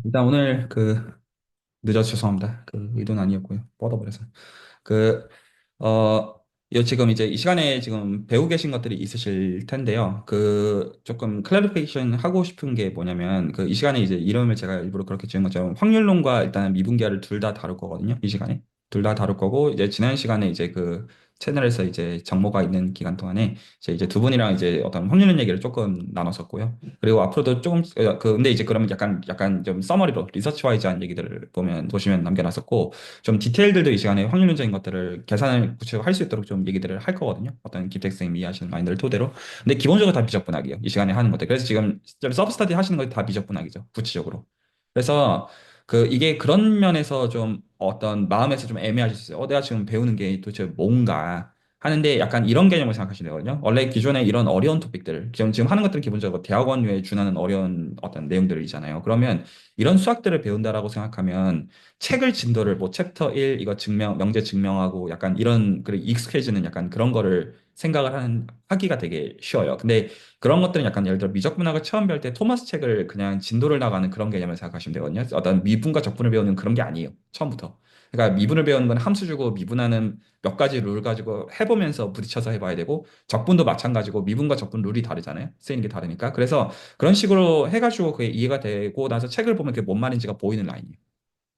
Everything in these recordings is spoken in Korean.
일단 오늘 늦어서 죄송합니다. 의도는 아니었고요. 뻗어버려서. 그, 어, 지금 이제 이 시간에 지금 배우고 계신 것들이 있으실 텐데요. 조금 클래리피케이션 하고 싶은 게 뭐냐면, 이 시간에 이제 이름을 제가 일부러 그렇게 지은 것처럼 확률론과 일단 미분계를 둘 다 다룰 거거든요. 이 시간에. 둘 다 다룰 거고, 이제 지난 시간에 이제 채널에서 이제 정모가 있는 기간 동안에 이제 두 분이랑 이제 어떤 확률론 얘기를 조금 나눴었고요. 그리고 앞으로도 조금, 근데 이제 그러면 약간 좀 서머리로 리서치 와이즈한 얘기들을 보시면 남겨놨었고, 좀 디테일들도 이 시간에 확률론적인 것들을 계산을 구체적으로 할 수 있도록 좀 얘기들을 할 거거든요. 어떤 김택 선생님이 이해하시는 마인드를 토대로. 근데 기본적으로 다 비적분학이에요. 이 시간에 하는 것들. 그래서 지금 서브스타디 하시는 것이 다 비적분학이죠. 구체적으로. 그래서 이게 그런 면에서 좀 어떤 마음에서 좀 애매하실 수 있어요. 내가 지금 배우는 게 도대체 뭔가 하는데 약간 이런 개념을 생각하시면 되거든요. 원래 기존에 이런 어려운 토픽들, 지금 하는 것들은 기본적으로 대학원에 준하는 어려운 어떤 내용들이잖아요. 그러면 이런 수학들을 배운다라고 생각하면 책을 진도를 뭐 챕터 1 이거 명제 증명하고 약간 이런 그리고 익숙해지는 약간 그런 거를 하기가 되게 쉬워요. 근데 그런 것들은 약간 예를 들어 미적분학을 처음 배울 때 토마스 책을 그냥 진도를 나가는 그런 개념을 생각하시면 되거든요. 어떤 미분과 적분을 배우는 그런 게 아니에요. 처음부터. 그러니까 미분을 배우는 건 함수 주고 미분하는 몇 가지 룰 가지고 해보면서 부딪혀서 해봐야 되고 적분도 마찬가지고 미분과 적분 룰이 다르잖아요. 쓰이는 게 다르니까. 그래서 그런 식으로 해가지고 그게 이해가 되고 나서 책을 보면 그게 뭔 말인지가 보이는 라인이에요.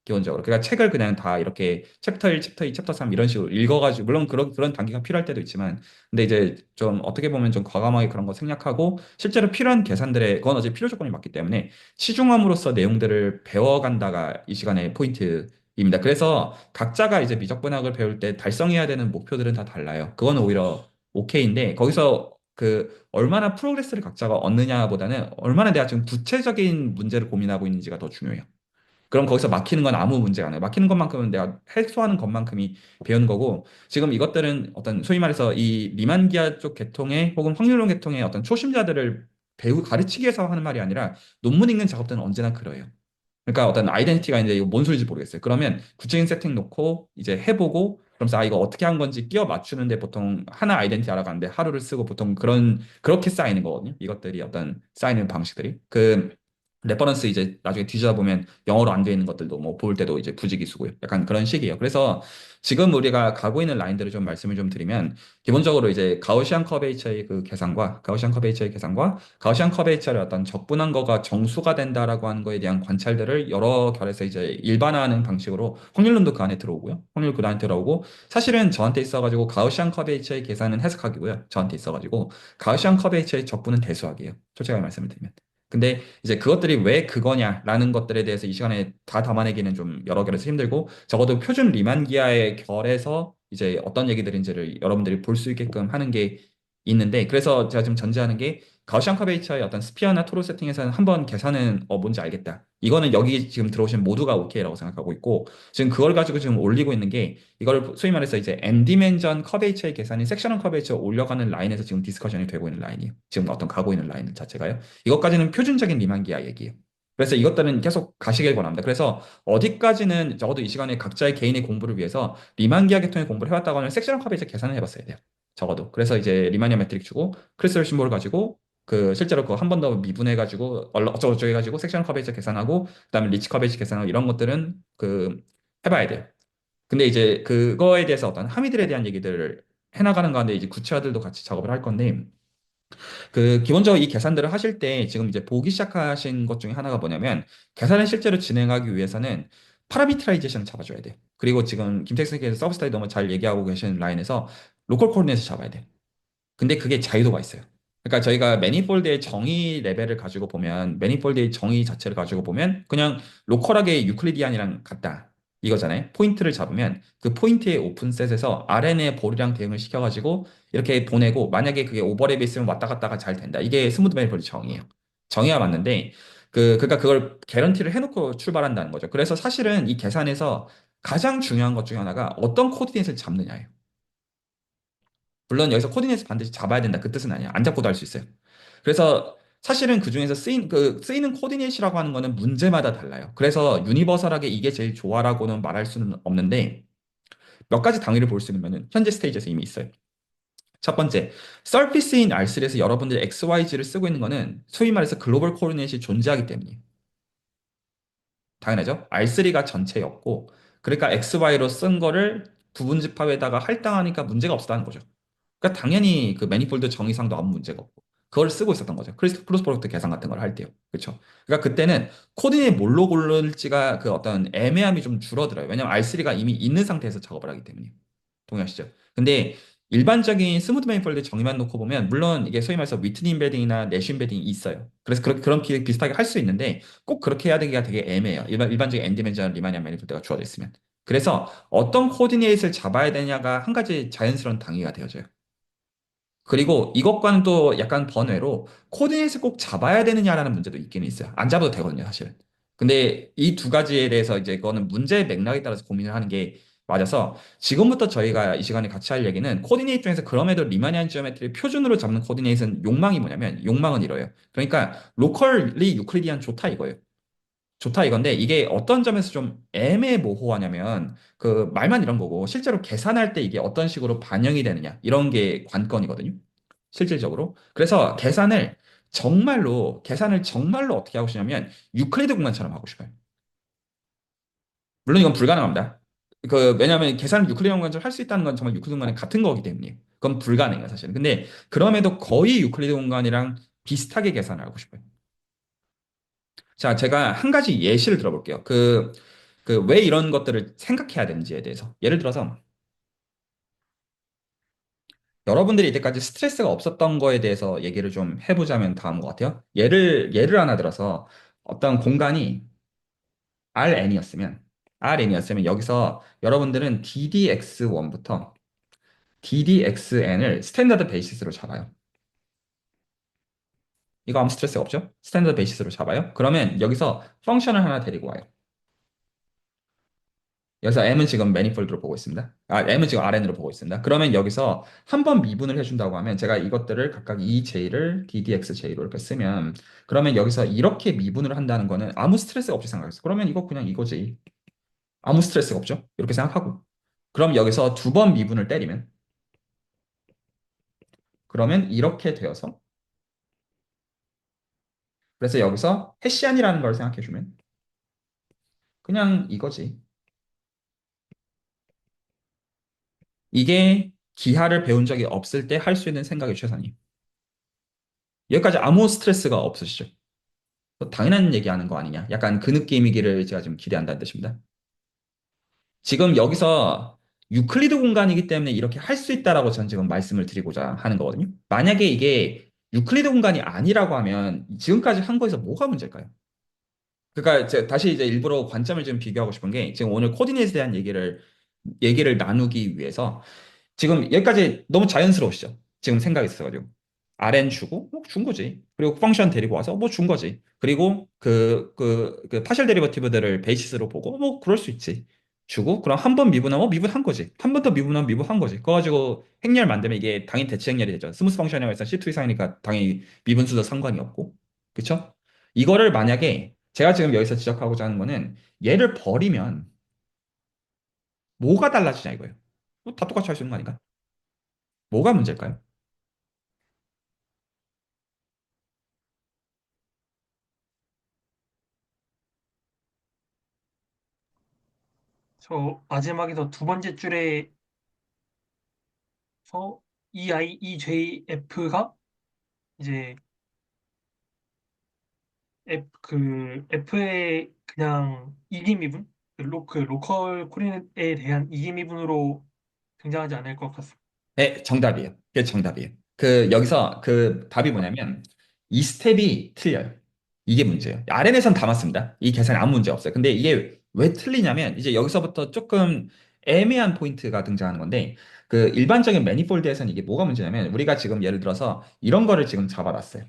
기본적으로. 그러니까 책을 그냥 다 이렇게 챕터 1, 챕터 2, 챕터 3 이런 식으로 읽어가지고, 물론 그런 단계가 필요할 때도 있지만, 근데 이제 좀 어떻게 보면 좀 과감하게 그런 거 생략하고, 실제로 필요한 계산들의, 그건 어제 필요 조건이 맞기 때문에, 치중함으로써 내용들을 배워간다가 이 시간의 포인트입니다. 그래서 각자가 이제 미적분학을 배울 때 달성해야 되는 목표들은 다 달라요. 그건 오히려 오케이인데, 거기서 얼마나 프로그레스를 각자가 얻느냐보다는 얼마나 내가 지금 구체적인 문제를 고민하고 있는지가 더 중요해요. 그럼 거기서 막히는 건 아무 문제가 아니에요. 막히는 것만큼은 내가 해소하는 것만큼이 배우는 거고, 지금 이것들은 어떤 소위 말해서 이 리만 기하 쪽 계통의 혹은 확률론 계통의 어떤 초심자들을 가르치기 위해서 하는 말이 아니라 논문 읽는 작업들은 언제나 그래요. 그러니까 어떤 아이덴티티가 있는데 이거 뭔 소리인지 모르겠어요. 그러면 구체적인 세팅 놓고 이제 해보고 그러면서 이거 어떻게 한 건지 끼워 맞추는데 보통 하나 아이덴티티 알아가는데 하루를 쓰고 보통 그렇게 쌓이는 거거든요. 이것들이 어떤 쌓이는 방식들이. 레퍼런스 이제 나중에 뒤져다 보면 영어로 안 돼 있는 것들도 뭐 볼 때도 이제 부지기수고요. 약간 그런 식이에요. 그래서 지금 우리가 가고 있는 라인들을 좀 말씀을 좀 드리면 기본적으로 이제 가우시안 커베이처의 가우시안 커베이처를 어떤 적분한 거가 정수가 된다라고 하는 거에 대한 관찰들을 여러 결에서 이제 일반화하는 방식으로 확률론도 그 안에 들어오고요. 확률 그 안에 들어오고 사실은 저한테 있어가지고 가우시안 커베이처의 계산은 해석하기고요. 저한테 있어가지고 가우시안 커베이처의 적분은 대수학이에요. 솔직하게 말씀을 드리면. 근데 이제 그것들이 왜 그거냐라는 것들에 대해서 이 시간에 다 담아내기는 좀 여러 개라서 힘들고 적어도 표준 리만 기하의 결에서 이제 어떤 얘기들인지를 여러분들이 볼 수 있게끔 하는 게 있는데 그래서 제가 지금 전제하는 게 가우시안 커베이처의 어떤 스피어나 토로 세팅에서는 한번 계산은 뭔지 알겠다. 이거는 여기 지금 들어오신 모두가 오케이라고 생각하고 있고 지금 그걸 가지고 지금 올리고 있는 게 이걸 소위 말해서 이제 n 디멘전 커베이처의 계산이 섹셔널 커베이처 올려가는 라인에서 지금 디스커션이 되고 있는 라인이에요. 지금 어떤 가고 있는 라인 자체가요. 이것까지는 표준적인 리만기아 얘기예요. 그래서 이것들은 계속 가시길 바랍니다. 그래서 어디까지는 적어도 이 시간에 각자의 개인의 공부를 위해서 리만기아 계통의 공부를 해왔다고 하면 섹셔널 커베이처 계산을 해봤어야 돼요. 적어도. 그래서 이제 리마니아 매트릭 주고 크리스탈 심볼을 가지고 실제로 그거 한 번 더 미분해가지고 어쩌고저쩌고 해가지고 섹션 커베이처 계산하고 그다음에 리치 커베이처 계산하고 이런 것들은 해봐야 돼요. 근데 이제 그거에 대해서 어떤 함의들에 대한 얘기들을 해나가는 가운데 이제 구체화들도 같이 작업을 할 건데 기본적으로 이 계산들을 하실 때 지금 이제 보기 시작하신 것 중에 하나가 뭐냐면 계산을 실제로 진행하기 위해서는 파라미트라이제이션을 잡아줘야 돼요. 그리고 지금 김택선께서 서브스타일 너무 잘 얘기하고 계신 라인에서 로컬 코디네이트 잡아야 돼요. 근데 그게 자유도가 있어요. 그러니까 저희가 매니폴드의 정의 레벨을 가지고 보면 매니폴드의 정의 자체를 가지고 보면 그냥 로컬하게 유클리디안이랑 같다. 이거잖아요. 포인트를 잡으면 그 포인트의 오픈셋에서 RN의 볼이랑 대응을 시켜가지고 이렇게 보내고 만약에 그게 오버랩이 있으면 왔다 갔다가 잘 된다. 이게 스무드 매니폴드 정의예요. 정의가 맞는데 그러니까 그걸 개런티를 해놓고 출발한다는 거죠. 그래서 사실은 이 계산에서 가장 중요한 것 중에 하나가 어떤 코디네이트를 잡느냐예요. 물론 여기서 코디네이트 반드시 잡아야 된다. 그 뜻은 아니야. 안 잡고도 할 수 있어요. 그래서 사실은 그 중에서 쓰이는 코디네이트라고 하는 거는 문제마다 달라요. 그래서 유니버설하게 이게 제일 좋아라고는 말할 수는 없는데 몇 가지 당위를 볼 수 있는 면은 현재 스테이지에서 이미 있어요. 첫 번째, 서피스인 R3에서 여러분들이 XYZ를 쓰고 있는 거는 소위 말해서 글로벌 코디네이션이 존재하기 때문이에요. 당연하죠. R3가 전체였고, 그러니까 XY로 쓴 거를 부분 집합에다가 할당하니까 문제가 없었다는 거죠. 그러니까 당연히 그 매니폴드 정의상도 아무 문제가 없고, 그걸 쓰고 있었던 거죠. 크로스 프로덕트 계산 같은 걸 할 때요. 그렇죠. 그러니까 그때는 코디네이 뭘로 고를지가 그 어떤 애매함이 좀 줄어들어요. 왜냐면 R3가 이미 있는 상태에서 작업을 하기 때문에. 동의하시죠? 근데 일반적인 스무드 매니폴드 정의만 놓고 보면 물론 이게 소위 말해서 위트니 임베딩이나 내쉬 임베딩이 있어요. 그래서 그런 비슷하게 할 수 있는데 꼭 그렇게 해야 되기가 되게 애매해요. 일반적인 엔 디멘전 리마니안 매니폴드가 주어져 있으면. 그래서 어떤 코디네이트를 잡아야 되냐가 한 가지 자연스러운 단위가 되어져요. 그리고 이것과는 또 약간 번외로 코디네이트를 꼭 잡아야 되느냐라는 문제도 있기는 있어요. 안 잡아도 되거든요, 사실. 근데 이 두 가지에 대해서 이제 그거는 문제의 맥락에 따라서 고민을 하는 게 맞아서 지금부터 저희가 이 시간에 같이 할 얘기는 코디네이트 중에서 그럼에도 리마니안 지오메트리를 표준으로 잡는 코디네이트는 욕망이 뭐냐면 욕망은 이거예요. 그러니까 로컬리 유클리디안 좋다 이거예요. 좋다 이건데 이게 어떤 점에서 좀 애매모호하냐면 그 말만 이런 거고 실제로 계산할 때 이게 어떤 식으로 반영이 되느냐 이런 게 관건이거든요. 실질적으로. 그래서 계산을 정말로 어떻게 하고 싶냐면 유클리드 공간처럼 하고 싶어요. 물론 이건 불가능합니다. 왜냐하면 계산을 유클리드 공간처럼 할 수 있다는 건 정말 유클리드 공간이 같은 거기 때문에 그건 불가능해요, 사실은. 근데 그럼에도 거의 유클리드 공간이랑 비슷하게 계산을 하고 싶어요. 자, 제가 한 가지 예시를 들어볼게요. 왜 이런 것들을 생각해야 되는지에 대해서. 예를 들어서, 여러분들이 이때까지 스트레스가 없었던 거에 대해서 얘기를 좀 해보자면 다음 것 같아요. 예를 하나 들어서, 어떤 공간이 RN이었으면, 여기서 여러분들은 DDX1부터 DDXN을 스탠다드 베이시스로 잡아요. 이거 아무 스트레스가 없죠? 스탠다드 베이시스로 잡아요. 그러면 여기서 펑션을 하나 데리고 와요. 여기서 M은 지금 매니폴드로 보고 있습니다. M은 지금 RN으로 보고 있습니다. 그러면 여기서 한 번 미분을 해준다고 하면 제가 이것들을 각각 EJ를 DDXJ로 이렇게 쓰면 그러면 여기서 이렇게 미분을 한다는 거는 아무 스트레스가 없이 생각했어. 그러면 이거 그냥 이거지. 아무 스트레스가 없죠? 이렇게 생각하고. 그럼 여기서 두 번 미분을 때리면 그러면 이렇게 되어서 그래서 여기서 해시안이라는 걸 생각해주면 그냥 이거지. 이게 기하를 배운 적이 없을 때 할 수 있는 생각의 최선이에요. 여기까지 아무 스트레스가 없으시죠? 당연한 얘기하는 거 아니냐. 약간 그 느낌이기를 제가 좀 기대한다는 뜻입니다. 지금 여기서 유클리드 공간이기 때문에 이렇게 할 수 있다라고 전 지금 말씀을 드리고자 하는 거거든요. 만약에 이게 유클리드 공간이 아니라고 하면 지금까지 한 거에서 뭐가 문제일까요? 그러니까 제가 다시 이제 일부러 관점을 좀 비교하고 싶은 게 지금 오늘 코디네이트에 대한 얘기를 나누기 위해서 지금 여기까지 너무 자연스러우시죠? 지금 생각이 있어가지고. RN 주고, 뭐 준 거지. 그리고 펑션 데리고 와서 뭐 준 거지. 그리고 그 파셜 데리버티브들을 베이시스로 보고, 뭐 그럴 수 있지. 주고, 그럼 한 번 미분하면 미분한 거지. 한 번 더 미분하면 미분한 거지. 그거 가지고 행렬 만들면 이게 당연히 대치 행렬이 되죠. 스무스 펑션이라고 해서 C2 이상이니까 당연히 미분수도 상관이 없고. 그쵸? 이거를 만약에 제가 지금 여기서 지적하고자 하는 거는 얘를 버리면 뭐가 달라지냐 이거예요. 뭐다 똑같이 할 수 있는 거 아닌가? 뭐가 문제일까요? 저 마지막에서 두 번째 줄에서 EIEJF가 이제 F의 그냥 이기미분? 그 로컬 코린에 대한 이기미분으로 등장하지 않을 것 같습니다. 네, 정답이에요. 그게 정답이에요. 여기서 그 답이 뭐냐면, 이 스텝이 틀려요. 이게 문제예요. RN에선 다 맞습니다. 이 계산에 아무 문제 없어요. 근데 이게 왜 틀리냐면, 이제 여기서부터 조금 애매한 포인트가 등장하는 건데, 그 일반적인 매니폴드에서는 이게 뭐가 문제냐면, 우리가 지금 예를 들어서 이런 거를 지금 잡아놨어요.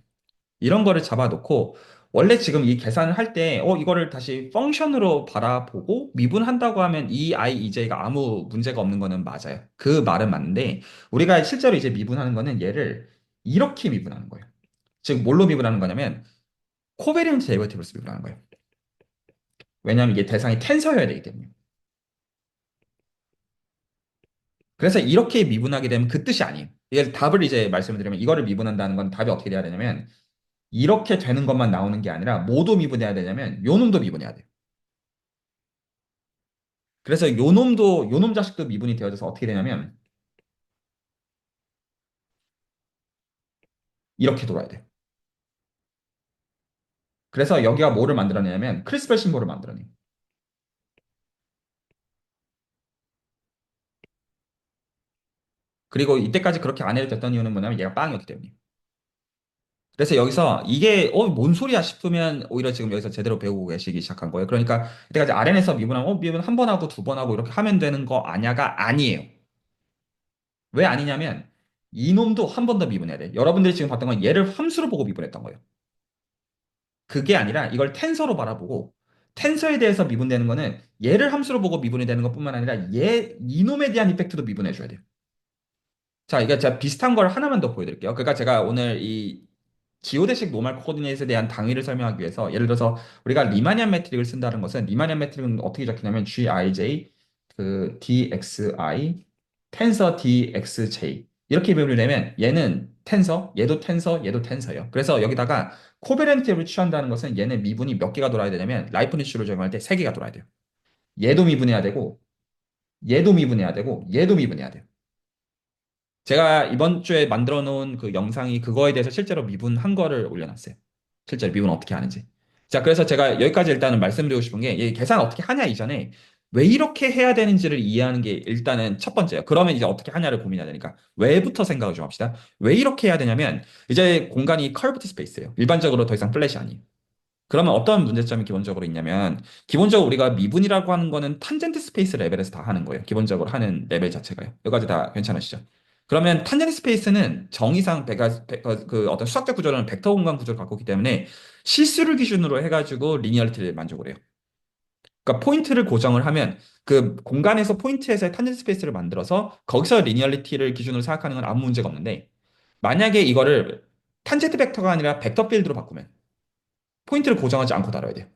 이런 거를 잡아놓고 원래 지금 이 계산을 할 때 이거를 다시 펑션으로 바라보고 미분한다고 하면 이 i, 이 j가 아무 문제가 없는 거는 맞아요. 그 말은 맞는데 우리가 실제로 이제 미분하는 거는 얘를 이렇게 미분하는 거예요. 즉 뭘로 미분하는 거냐면 코베리언트 데리버티브로서 미분하는 거예요. 왜냐하면 이게 대상이 텐서여야 되기 때문에. 그래서 이렇게 미분하게 되면 그 뜻이 아니에요. 이게 답을 이제 말씀을 드리면 이거를 미분한다는 건 답이 어떻게 돼야 되냐면 이렇게 되는 것만 나오는 게 아니라 뭐도 미분해야 되냐면 요 놈도 미분해야 돼요. 그래서 요 놈 자식도 미분이 되어져서 어떻게 되냐면 이렇게 돌아야 돼요. 그래서 여기가 뭐를 만들어내냐면 크리스펠 심볼을 만들어내요. 그리고 이때까지 그렇게 안 해도 됐던 이유는 뭐냐면 얘가 빵이었기 때문이에요. 그래서 여기서 이게 뭔 소리야 싶으면 오히려 지금 여기서 제대로 배우고 계시기 시작한 거예요. 그러니까 이때까지 RN에서 미분하면 미분 한 번 하고 두 번 하고 이렇게 하면 되는 거 아냐가 아니에요. 왜 아니냐면 이놈도 한 번 더 미분해야 돼. 여러분들이 지금 봤던 건 얘를 함수로 보고 미분했던 거예요. 그게 아니라 이걸 텐서로 바라보고 텐서에 대해서 미분되는 거는 얘를 함수로 보고 미분이 되는 것뿐만 아니라 얘 이놈에 대한 이펙트도 미분해 줘야 돼요. 자, 이게 제가 비슷한 걸 하나만 더 보여드릴게요. 그러니까 제가 오늘 이 기호대식 노멀 코디네이트에 대한 당위를 설명하기 위해서 예를 들어서 우리가 리마니안 매트릭을 쓴다는 것은 리마니안 매트릭은 어떻게 적히냐면 Gij dxi 텐서 dxj 이렇게 배분이 되면 얘는 텐서, 얘도 텐서, 얘도 텐서예요. 그래서 여기다가 코베렌트를 취한다는 것은 얘는 미분이 몇 개가 돌아야 되냐면 라이프니츠를 적용할 때 세 개가 돌아야 돼요. 얘도 미분해야 되고 얘도 미분해야 되고 얘도 미분해야 돼요. 제가 이번 주에 만들어 놓은 그 영상이 그거에 대해서 실제로 미분한 거를 올려놨어요. 실제로 미분 어떻게 하는지. 자, 그래서 제가 여기까지 일단은 말씀드리고 싶은 게, 이 계산 어떻게 하냐 이전에 왜 이렇게 해야 되는지를 이해하는 게 일단은 첫 번째예요. 그러면 이제 어떻게 하냐를 고민해야 되니까. 왜부터 생각을 좀 합시다. 왜 이렇게 해야 되냐면, 이제 공간이 커브드 스페이스예요. 일반적으로 더 이상 플랫이 아니에요. 그러면 어떤 문제점이 기본적으로 있냐면, 기본적으로 우리가 미분이라고 하는 거는 탄젠트 스페이스 레벨에서 다 하는 거예요. 기본적으로 하는 레벨 자체가요. 여기까지 다 괜찮으시죠? 그러면 탄젠트 스페이스는 정의상 그 어떤 수학적 구조는 벡터 공간 구조를 갖고 있기 때문에 실수를 기준으로 해가지고 리니어리티를 만족을 해요. 그러니까 포인트를 고정을 하면 그 공간에서 포인트에서의 탄젠트 스페이스를 만들어서 거기서 리니어리티를 기준으로 생각하는 건 아무 문제가 없는데 만약에 이거를 탄젠트 벡터가 아니라 벡터 필드로 바꾸면 포인트를 고정하지 않고 다뤄야 돼요.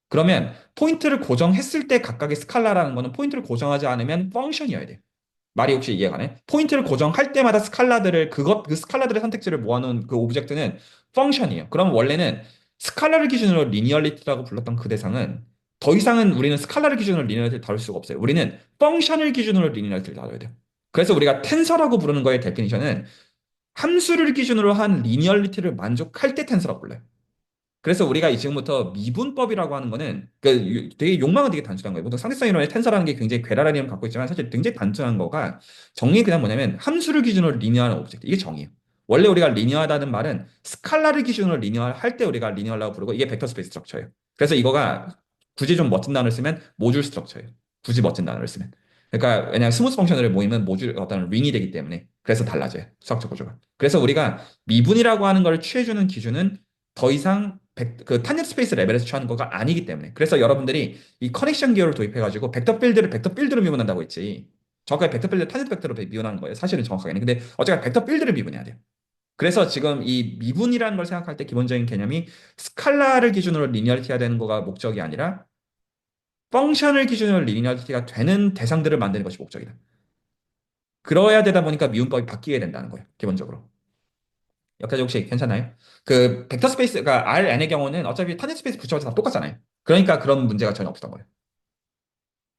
그러면 포인트를 고정했을 때 각각의 스칼라라는 거는 포인트를 고정하지 않으면 펑션이어야 돼요. 말이 혹시 이해가 가네? 포인트를 고정할 때마다 스칼라들을 그 스칼라들의 선택지를 모아놓은 그 오브젝트는 펑션이에요. 그럼 원래는 스칼라를 기준으로 리니얼리티라고 불렀던 그 대상은 더 이상은 우리는 스칼라를 기준으로 리니얼리티를 다룰 수가 없어요. 우리는 펑션을 기준으로 리니얼리티를 다뤄야 돼요. 그래서 우리가 텐서라고 부르는 거의 데피니션은 함수를 기준으로 한 리니얼리티를 만족할 때 텐서라고 불러요. 그래서 우리가 이 지금부터 미분법이라고 하는 거는 그 되게 욕망은 되게 단순한 거예요. 보통 상대성 이론의 텐서라는 게 굉장히 괴랄한 이름 갖고 있지만 사실 굉장히 단순한 거가 정의 그냥 뭐냐면 함수를 기준으로 리니어한 오브젝트 이게 정의예요. 원래 우리가 리니어하다는 말은 스칼라를 기준으로 리니어할 때 우리가 리니어라고 부르고 이게 벡터 스페이스 스트럭처예요. 그래서 이거가 굳이 좀 멋진 단어를 쓰면 모듈 스트럭처예요. 굳이 멋진 단어를 쓰면. 그러니까 왜냐하면 스무스 펑션을 모이면 모듈 어떤 링이 되기 때문에 그래서 달라져요. 수학적 구조가. 그래서 우리가 미분이라고 하는 걸 취해주는 기준은 더 이상 그 탄젠트 스페이스 레벨에서 취하는 거가 아니기 때문에 그래서 여러분들이 이 커넥션 기호를 도입해가지고 벡터 필드를 벡터 필드로 미분한다고 했지 정확하게 벡터 필드 탄젠트 벡터로 미분하는 거예요 사실은 정확하게는 근데 어쨌든 벡터 필드를 미분해야 돼요 그래서 지금 이 미분이라는 걸 생각할 때 기본적인 개념이 스칼라를 기준으로 리니어리티가 되는 거가 목적이 아니라 펑션을 기준으로 리니어리티가 되는 대상들을 만드는 것이 목적이다 그러야 되다 보니까 미분법이 바뀌게 된다는 거예요 기본적으로 여기까지 혹시 괜찮나요? 그 벡터 스페이스가 Rn의 경우는 어차피 탄젠트 스페이스 붙여서 다 똑같잖아요. 그러니까 그런 문제가 전혀 없었던 거예요.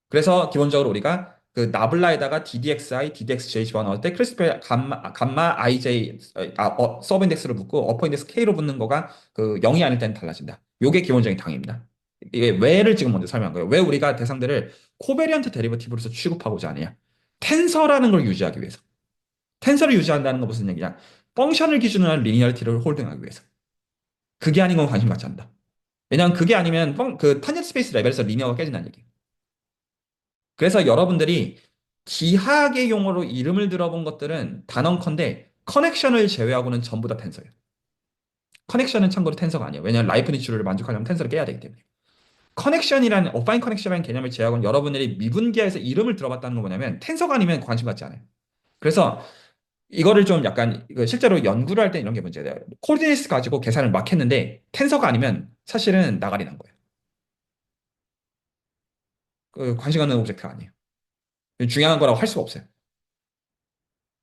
그래서 기본적으로 우리가 그 나블라에다가 DDXI, DDXJ 집어넣을 때 크리스펠 감마 IJ 서브 인덱스를 붙고 어퍼 인덱스 K로 붙는 거가 그 0이 아닐 때는 달라진다. 요게 기본적인 당입니다. 이게 왜를 지금 먼저 설명한 거예요. 왜 우리가 대상들을 코베리언트 데리버티브로서 취급하고자 하느냐. 텐서라는 걸 유지하기 위해서. 텐서를 유지한다는 건 무슨 얘기냐? 펑션을 기준으로 한 리니어리티를 홀딩하기 위해서. 그게 아닌 건 관심 갖지 않는다. 왜냐하면 그게 아니면 그 탄젠트 스페이스 레벨에서 리니어가 깨진다는 얘기. 그래서 여러분들이 기하학의 용어로 이름을 들어본 것들은 단언컨대 커넥션을 제외하고는 전부 다 텐서예요. 커넥션은 참고로 텐서가 아니에요. 왜냐하면 라이프니츠를 만족하려면 텐서를 깨야 되기 때문에. 커넥션이라는 어파인 커넥션이라는 개념을 제외하고는 여러분들이 미분기하에서 이름을 들어봤다는 건 뭐냐면 텐서가 아니면 관심 갖지 않아요. 그래서 이거를 좀 약간 실제로 연구를 할 때 이런 게 문제예요. 코디네이트 가지고 계산을 막 했는데 텐서가 아니면 사실은 나가리 난 거예요. 그 관심 갖는 오브젝트가 아니에요. 중요한 거라고 할 수가 없어요.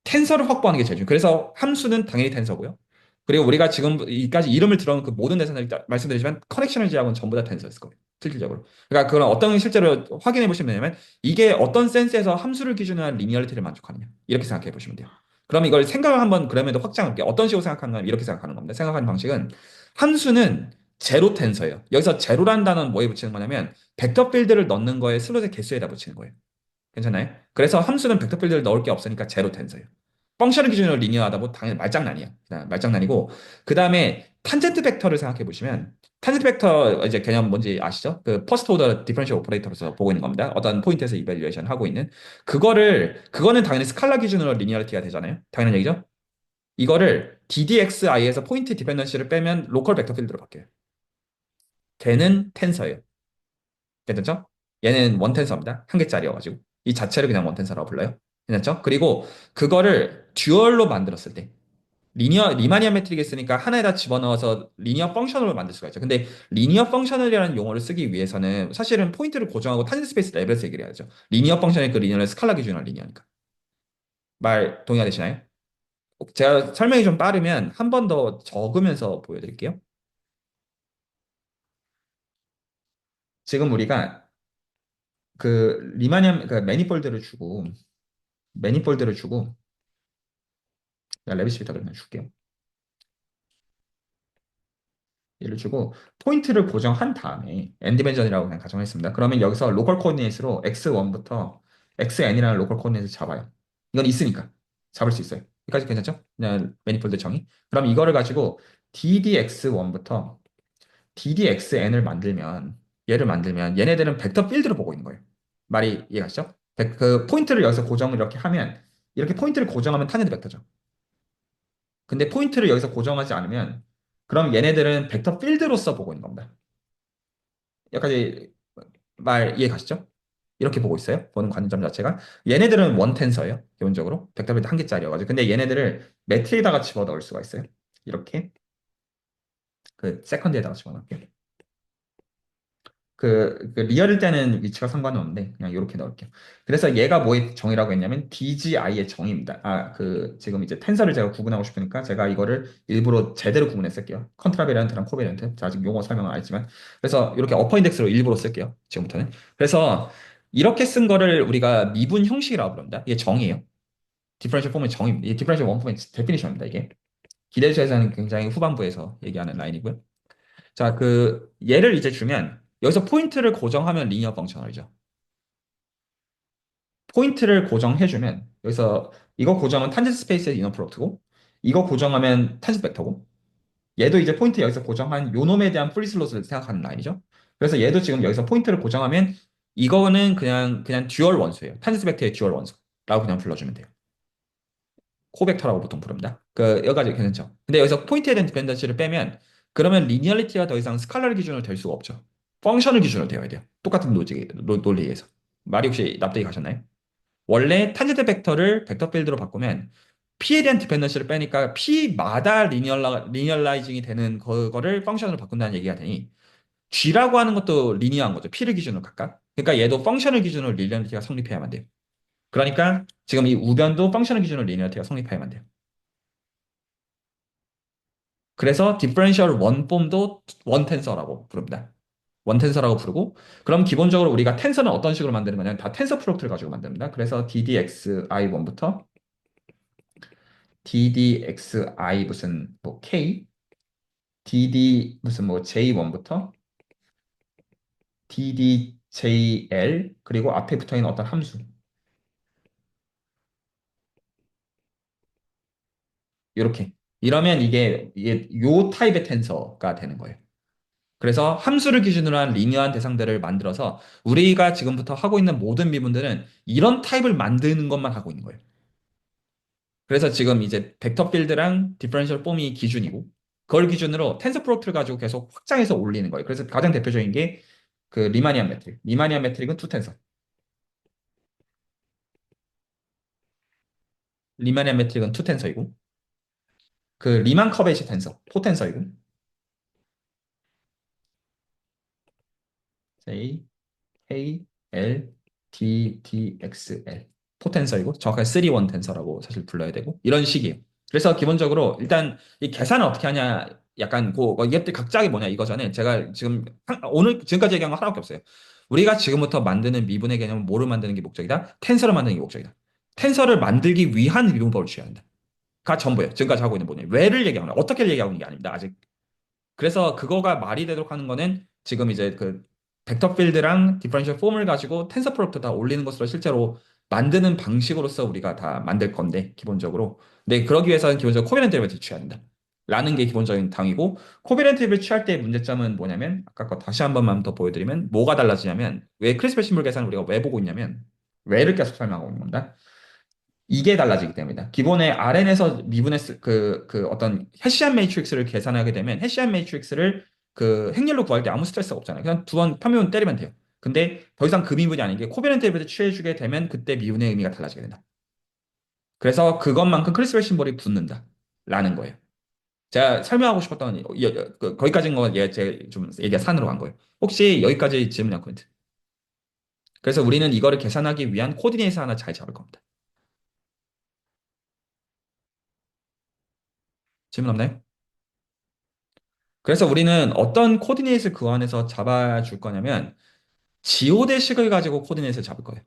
텐서를 확보하는 게 제일 중요해요. 그래서 함수는 당연히 텐서고요. 그리고 우리가 지금까지 이름을 들어온 그 모든 대상들 말씀드리지만 커넥션을 제약은 전부 다 텐서였을 거예요. 실질적으로. 그러니까 그런 어떤 실제로 확인해 보시면 되냐면 이게 어떤 센스에서 함수를 기준으로 한 리니어리티를 만족하느냐. 이렇게 생각해 보시면 돼요. 그럼 이걸 생각을 한번 그럼에도 확장할게요. 어떤 식으로 생각하는 건 이렇게 생각하는 겁니다. 생각하는 방식은 함수는 제로 텐서예요. 여기서 제로라는 단어는 뭐에 붙이는 거냐면 벡터 필드를 넣는 거에 슬롯의 개수에다 붙이는 거예요. 괜찮나요? 그래서 함수는 벡터 필드를 넣을 게 없으니까 제로 텐서예요. 펑션을 기준으로 리니어하다 보 당연히 말장난이야. 말장난이고 그 다음에 탄젠트 벡터를 생각해 보시면 탄젠트 벡터 이제 개념 뭔지 아시죠? 그 퍼스트 오더 디퍼런셜 오퍼레이터로서 보고 있는 겁니다. 어떤 포인트에서 이밸류에이션 하고 있는 그거는 당연히 스칼라 기준으로 리니어리티가 되잖아요. 당연한 얘기죠? 이거를 DDXI에서 포인트 디펜던시를 빼면 로컬 벡터 필드로 바뀌어요. 걔는 텐서예요. 괜찮죠? 얘는 원텐서입니다. 한 개짜리여가지고. 이 자체를 그냥 원텐서라고 불러요. 괜찮죠? 그리고 그거를 듀얼로 만들었을 때, 리마니안 매트릭이 있으니까 하나에다 집어넣어서 리니어 펑셔널로 만들 수가 있죠. 근데 리니어 펑셔널이라는 용어를 쓰기 위해서는 사실은 포인트를 고정하고 탄젠트 스페이스 레벨에서 얘기를 해야죠. 리니어 펑션의 그 리니어는 스칼라 기준으로 리니어니까. 말 동의하시나요? 제가 설명이 좀 빠르면 한 번 더 적으면서 보여드릴게요. 지금 우리가 그 매니폴드를 주고 레빗시비터 그러면 줄게요. 얘를 주고 포인트를 고정한 다음에 n 디멘전이라고 그냥 가정했습니다. 그러면 여기서 로컬 코디네이트로 x1부터 xn이라는 로컬 코디네이트를 잡아요. 이건 있으니까 잡을 수 있어요. 여기까지 괜찮죠? 그냥 매니폴드 정의. 그럼 이거를 가지고 ddx1부터 ddxn을 만들면 얘를 만들면 얘네들은 벡터 필드로 보고 있는 거예요. 말이 이해가시죠? 그 포인트를 여기서 고정을 이렇게 하면 이렇게 포인트를 고정하면 탄젠트 벡터죠. 근데 포인트를 여기서 고정하지 않으면 그럼 얘네들은 벡터 필드로서 보고 있는 겁니다. 여기까지 말 이해 가시죠? 이렇게 보고 있어요. 보는 관점 자체가. 얘네들은 원 텐서예요. 기본적으로. 벡터 필드 한 개짜리여가지고. 근데 얘네들을 매트리에다가 집어넣을 수가 있어요. 이렇게. 그 세컨드에다가 집어넣을게요. 그 리얼일 때는 위치가 상관은 없는데 그냥 이렇게 넣을게요. 그래서 얘가 뭐의 정의라고 했냐면 DGI의 정의입니다. 지금 이제 텐서를 제가 구분하고 싶으니까 제가 이거를 일부러 제대로 구분해 쓸게요. 컨트라베리안트랑 코베리안트. 자, 지금 용어 설명은 안 했지만 그래서 이렇게 어퍼 인덱스로 일부러 쓸게요. 지금부터는. 그래서 이렇게 쓴 거를 우리가 미분 형식이라고 부릅니다. 이게 정의예요. 디퍼런셜 폼의 정의입니다. 이 디퍼런셜 원폼의 데피니션입니다. 이게 기대주에서는 굉장히 후반부에서 얘기하는 라인이고요. 자, 얘를 이제 주면 여기서 포인트를 고정하면 리니어 펑셔널이죠. 포인트를 고정해주면 여기서 이거 고정은 탄젠트 스페이스의 이너 프로덕트고 이거 고정하면 탄젠트 벡터고 얘도 이제 포인트 여기서 고정한 요 놈에 대한 프리 슬롯을 생각하는 라인이죠. 그래서 얘도 지금 여기서 포인트를 고정하면 이거는 그냥 듀얼 원수예요. 탄젠트 벡터의 듀얼 원수라고 그냥 불러주면 돼요. 코벡터라고 보통 부릅니다. 여기까지 괜찮죠? 근데 여기서 포인트에 대한 디펜던시를 빼면 그러면 리니얼리티가 더 이상 스칼라를 기준으로 될 수가 없죠. 펑션을 기준으로 되어야 돼요. 똑같은 논리에서. 말이 혹시 납득이 가셨나요? 원래 탄젠트 벡터를 벡터 필드로 바꾸면 P에 대한 디펜던시를 빼니까 P마다 리니얼라이징이 되는 그거를 펑션으로 바꾼다는 얘기가 되니 G라고 하는 것도 리니어한 거죠. P를 기준으로 각각. 그러니까 얘도 펑션을 기준으로 리니얼리티가 성립해야만 돼요. 그러니까 지금 이 우변도 펑션을 기준으로 리니얼리티가 성립해야만 돼요. 그래서 디퍼런셜 원폼도 원텐서라고 부릅니다. 원텐서라고 부르고 그럼 기본적으로 우리가 텐서는 어떤 식으로 만드는 거냐면 다 텐서 프로덕트를 가지고 만듭니다. 그래서 ddxi1부터 ddxi 무슨 뭐 k dd 무슨 뭐 j1부터 ddjl 그리고 앞에 붙어 있는 어떤 함수 이렇게 이러면 이게 요 타입의 텐서가 되는 거예요. 그래서 함수를 기준으로 한 리니어한 대상들을 만들어서 우리가 지금부터 하고 있는 모든 미분들은 이런 타입을 만드는 것만 하고 있는 거예요. 그래서 지금 이제 벡터 필드랑 디퍼런셜 폼이 기준이고 그걸 기준으로 텐서 프로트를 가지고 계속 확장해서 올리는 거예요. 그래서 가장 대표적인 게 그 리마니안 매트릭. 리마니안 매트릭은 투 텐서. 리마니안 매트릭은 투 텐서이고 그 리만 커베이시 텐서, 포 텐서이고 J, K, L, D, D, X, L. 포텐서이고 정확하게 3-1 텐서라고 사실 불러야 되고 이런 식이에요. 그래서 기본적으로 일단 이 계산을 어떻게 하냐 약간 이것들 각각이 뭐냐 이거잖아요. 제가 지금 오늘 지금까지 얘기한 거 하나밖에 없어요. 우리가 지금부터 만드는 미분의 개념은 뭐를 만드는 게 목적이다? 텐서를 만드는 게 목적이다. 텐서를 만들기 위한 미분법을 취해야 한다. 가 전부예요. 지금까지 하고 있는 뭐냐. 왜를 얘기하는 거야. 어떻게 얘기하고 있는 게 아닙니다. 아직. 그래서 그거가 말이 되도록 하는 거는 지금 이제 그 벡터 필드랑 디퍼런셜 폼을 가지고 텐서 프로덕트 다 올리는 것으로 실제로 만드는 방식으로서 우리가 다 만들 건데 기본적으로. 근데 그러기 위해서는 기본적으로 코비넌트 데리베티브 취해야 된다. 라는 게 기본적인 당이고 코비넌트 데리베티브 취할 때 문제점은 뭐냐면 아까 거 다시 한 번만 더 보여드리면 뭐가 달라지냐면 왜 크리스펠 심볼 계산을 우리가 왜 보고 있냐면 왜를 계속 설명하고 있는 겁니다. 이게 달라지기 때문이다. 기본의 RN에서 미분했을 그 어떤 해시안 매트릭스를 계산하게 되면 해시안 매트릭스를 그 행렬로 구할 때 아무 스트레스가 없잖아요. 그냥 두 번 편미분 때리면 돼요. 근데 더 이상 그 미분이 아닌 게 코비넌트 데이비드 취해주게 되면 그때 미분의 의미가 달라지게 된다. 그래서 그것만큼 크리스펠 심볼이 붙는다. 라는 거예요. 제가 설명하고 싶었던 거기까지인 거 제가 좀 얘기가 산으로 간 거예요. 혹시 여기까지 질문이나 코멘트? 그래서 우리는 이거를 계산하기 위한 코디네이트 하나 잘 잡을 겁니다. 질문 없나요? 그래서 우리는 어떤 코디네이트를 그 안에서 잡아줄 거냐면 지오대식을 가지고 코디네이트를 잡을 거예요.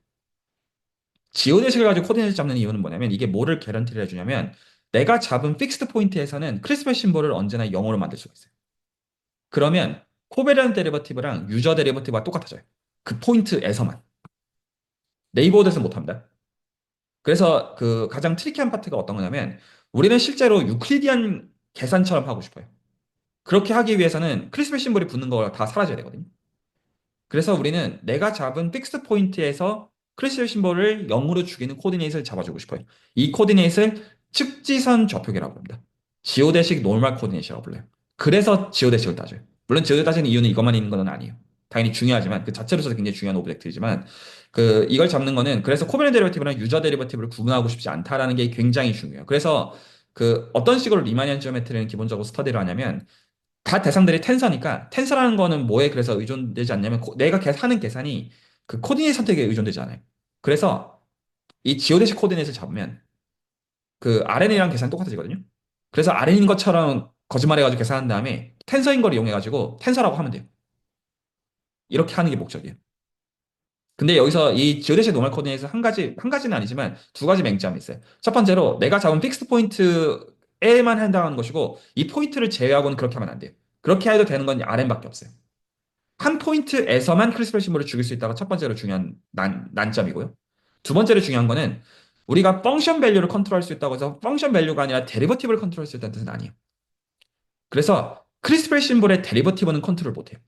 지오대식을 가지고 코디네이트를 잡는 이유는 뭐냐면 이게 뭐를 개런티를 해주냐면 내가 잡은 픽스드 포인트에서는 크리스펠 심볼을 언제나 0으로 만들 수가 있어요. 그러면 코베란트 데리버티브랑 유저 데리버티브가 똑같아져요. 그 포인트에서만. 네이버드에서 못합니다. 그래서 그 가장 트리키한 파트가 어떤 거냐면 우리는 실제로 유클리디안 계산처럼 하고 싶어요. 그렇게 하기 위해서는 크리스펠 심볼이 붙는 거 다 사라져야 되거든요. 그래서 우리는 내가 잡은 픽스 포인트에서 크리스탈 심볼을 0으로 죽이는 코디네이트를 잡아주고 싶어요. 이 코디네이트를 측지선 좌표계라고 합니다. 지오대식 노멀 코디네이트라고 불러요. 그래서 지오대식을 따져요. 물론 지오대 따지는 이유는 이것만 있는 건 아니에요. 당연히 중요하지만 그 자체로서도 굉장히 중요한 오브젝트이지만 그 이걸 잡는 거는 그래서 코비넌트 데리버티브랑 유저 데리버티브를 구분하고 싶지 않다라는 게 굉장히 중요해요. 그래서 그 어떤 식으로 리마니안 지오메트리는 기본적으로 스터디를 하냐면 다 대상들이 텐서니까 텐서라는 거는 뭐에 그래서 의존되지 않냐면 내가 하는 계산이 그 코디네이트 선택에 의존되지 않아요. 그래서 이 지오데식 코디네이트를 잡으면 그 RNA랑 계산 똑같아지거든요. 그래서 RN인 것처럼 거짓말해가지고 계산한 다음에 텐서인 걸 이용해가지고 텐서라고 하면 돼요. 이렇게 하는 게 목적이에요. 근데 여기서 이 지오데식 노멀 코디네이트 한 가지는 아니지만 두 가지 맹점이 있어요. 첫 번째로 내가 잡은 픽스 포인트에만 해당하는 것이고 이 포인트를 제외하고는 그렇게 하면 안 돼요. 그렇게 해도 되는 건 RN밖에 없어요. 한 포인트에서만 크리스펠 심볼을 죽일 수 있다가 첫 번째로 중요한 난점이고요. 두 번째로 중요한 거는 우리가 펑션 밸류를 컨트롤할 수 있다고 해서 펑션 밸류가 아니라 데리버티브를 컨트롤할 수 있다는 뜻은 아니에요. 그래서 크리스펠 심볼의 데리버티브는 컨트롤 못해요.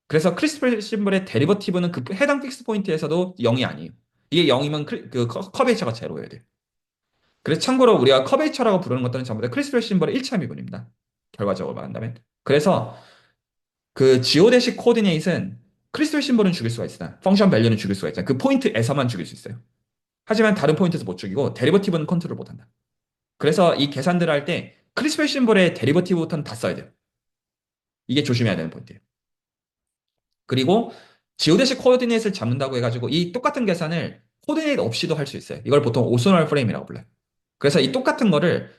그래서 크리스펠 심볼의 데리버티브는 그 해당 픽스 포인트에서도 0이 아니에요. 이게 0이면 그 커베이처가 제로여야 돼요. 그래서 참고로 우리가 커베이처라고 부르는 것들은 전부 다 크리스펠 심볼의 1차 미분입니다. 결과적으로 말한다면. 그래서 그 지오데식 코디네이트는 크리스탈 심볼은 죽일 수가 있으나 펑션 밸류는 죽일 수가 있잖아요. 그 포인트에서만 죽일 수 있어요. 하지만 다른 포인트에서 못 죽이고 데리버티브는 컨트롤 못한다. 그래서 이 계산들을 할 때 크리스탈 심볼의 데리버티브부터는 다 써야 돼요. 이게 조심해야 되는 포인트예요. 그리고 지오데식 코디네이트를 잡는다고 해가지고 이 똑같은 계산을 코디네이트 없이도 할 수 있어요. 이걸 보통 오소널 프레임이라고 불러요. 그래서 이 똑같은 거를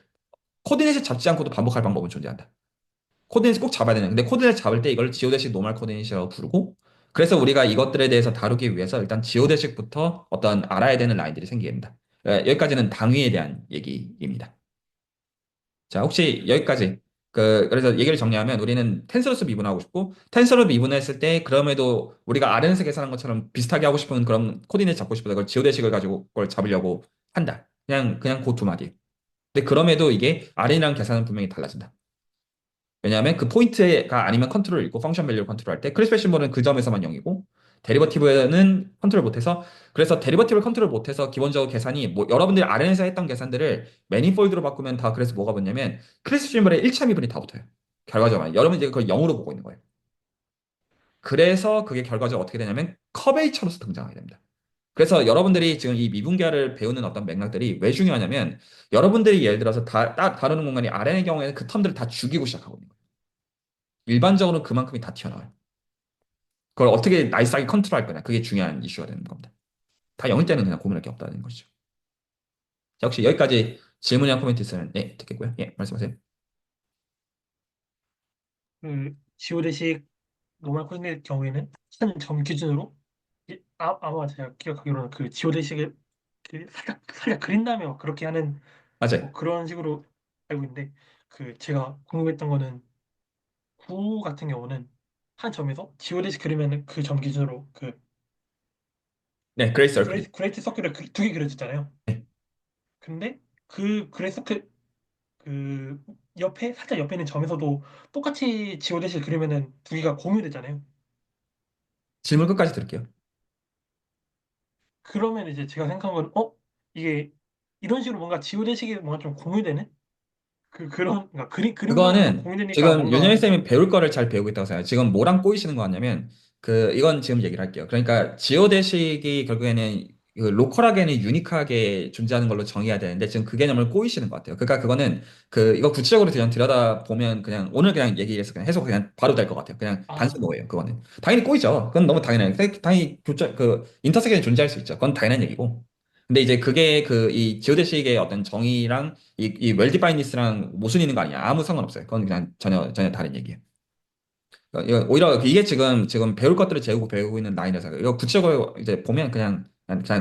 코디네이트 잡지 않고도 반복할 방법은 존재한다. 코디네이트 꼭 잡아야 되는. 근데 코디네이트 잡을 때 이걸 지오데식 노멀 코디네이트라고 부르고 그래서 우리가 이것들에 대해서 다루기 위해서 일단 지오데식부터 어떤 알아야 되는 라인들이 생기게 됩니다. 여기까지는 당위에 대한 얘기입니다. 자, 혹시 여기까지 그래서 얘기를 정리하면 우리는 텐서로서 미분하고 싶고 텐서로 미분했을 때 그럼에도 우리가 RN에서 계산한 것처럼 비슷하게 하고 싶은 그런 코디네이트 잡고 싶어서 그걸 지오데식을 가지고 그걸 잡으려고 한다. 그냥 그 두 마디. 근데 그럼에도 이게 RN이랑 계산은 분명히 달라진다. 왜냐하면 그 포인트가 아니면 컨트롤 있고 펑션 밸류를 컨트롤할 때 크리스펠 심볼은 그 점에서만 0이고 데리버티브는 컨트롤 못해서 그래서 데리버티브를 컨트롤 못해서 기본적으로 계산이 뭐 여러분들이 RN에서 했던 계산들을 매니폴드로 바꾸면 다 그래서 뭐가 붙냐면 크리스펠 심볼의 1차 미분이 다 붙어요. 결과적으로 여러분들이 그걸 0으로 보고 있는 거예요. 그래서 그게 결과적으로 어떻게 되냐면 커베이처로서 등장하게 됩니다. 그래서 여러분들이 지금 이 미분계를 배우는 어떤 맥락들이 왜 중요하냐면 여러분들이 예를 들어서 다루는 공간이 RN의 경우에는 그 텀들을 다 죽이고 시작하거든요. 일반적으로 그만큼이 다 튀어나와요. 그걸 어떻게 나이스하게 컨트롤할 거냐. 그게 중요한 이슈가 되는 겁니다. 다 0일 때는 그냥 고민할 게 없다는 것이죠. 자, 혹시 여기까지 질문이나 코멘트 있으면 네, 듣겠고요. 예, 말씀하세요. 그 지오데식 노멀 코디네이트 경우에는 한 점 기준으로 아마 제가 기억하기로는 그 지오데식을 살짝 그린 다음에 막 그렇게 하는 맞아요. 뭐 그런 식으로 알고 있는데 그 제가 궁금했던 거는 구 같은 경우는 한 점에서 지오데식 그리면은 그 점 기준으로 그 네, 그레이스 얼클이. 그레이트 서클을 두 개 그려졌잖아요. 네. 근데 그 그레이트 서클 그 옆에 살짝 옆에 있는 점에서도 똑같이 지오데식 그리면은 두 개가 공유되잖아요. 질문 끝까지 들을게요. 그러면 이제 제가 생각한 건, 이게 이런 식으로 뭔가 지오대식이 뭔가 좀 공유되는? 그런, 그러니까 그림상으로 뭔가 그거는 공유되니까 지금 윤영일 뭔가, 쌤이 배울 거를 잘 배우고 있다고 생각해요. 지금 뭐랑 꼬이시는 거 같냐면, 이건 지금 얘기를 할게요. 그러니까 지오대식이 결국에는 그 로컬하게는 유니크하게 존재하는 걸로 정의해야 되는데, 지금 그 개념을 꼬이시는 것 같아요. 그러니까 그거는 이거 구체적으로 그냥 들여다 보면 그냥 오늘 그냥 얘기해서 그냥 해석 그냥 바로 될 것 같아요. 그냥 단순 아, 노예요. 그거는. 당연히 꼬이죠. 그건 너무 당연해요. 당연히 인터세션이 존재할 수 있죠. 그건 당연한 얘기고. 근데 이제 그게 이 지오대식의 어떤 정의랑 이 웰디파이니스랑 모순 있는 거 아니야. 아무 상관없어요. 그건 그냥 전혀 다른 얘기예요. 오히려 이게 지금 배울 것들을 재우고 배우고 있는 라인이라서 이거 구체적으로 이제 보면 그냥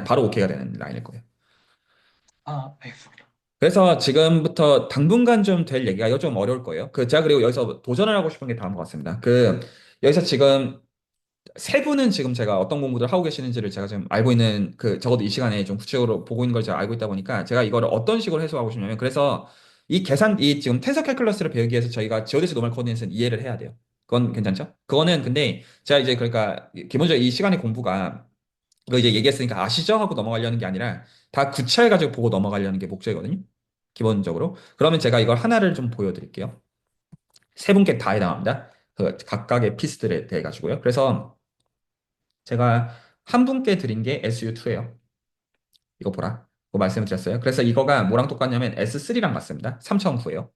바로 오케이가 되는 라인일 거예요. 알겠습니다. 그래서 지금부터 당분간 좀 될 얘기가 이거 좀 어려울 거예요. 제가 그리고 여기서 도전을 하고 싶은 게 다음과 같습니다. 여기서 지금 세 분은 지금 제가 어떤 공부를 하고 계시는지를 제가 지금 알고 있는 적어도 이 시간에 좀 구체적으로 보고 있는 걸 제가 알고 있다 보니까 제가 이거를 어떤 식으로 해소하고 싶냐면 그래서 이 지금 텐서 캘큘러스를 배우기 위해서 저희가 지오데시 노멀 코디네이트는 이해를 해야 돼요. 그건 괜찮죠? 그거는 근데 제가 이제 그러니까 기본적으로 이 시간의 공부가 이거 이제 얘기했으니까 아시죠? 하고 넘어가려는 게 아니라 다 구체해가지고 보고 넘어가려는 게 목적이거든요. 기본적으로. 그러면 제가 이걸 하나를 좀 보여드릴게요. 세 분께 다 해당합니다. 각각의 피스들에 대해 가지고요. 그래서 제가 한 분께 드린 게 SU2예요. 이거 보라. 그거 말씀을 드렸어요. 그래서 이거가 뭐랑 똑같냐면 S3랑 같습니다. 3009예요.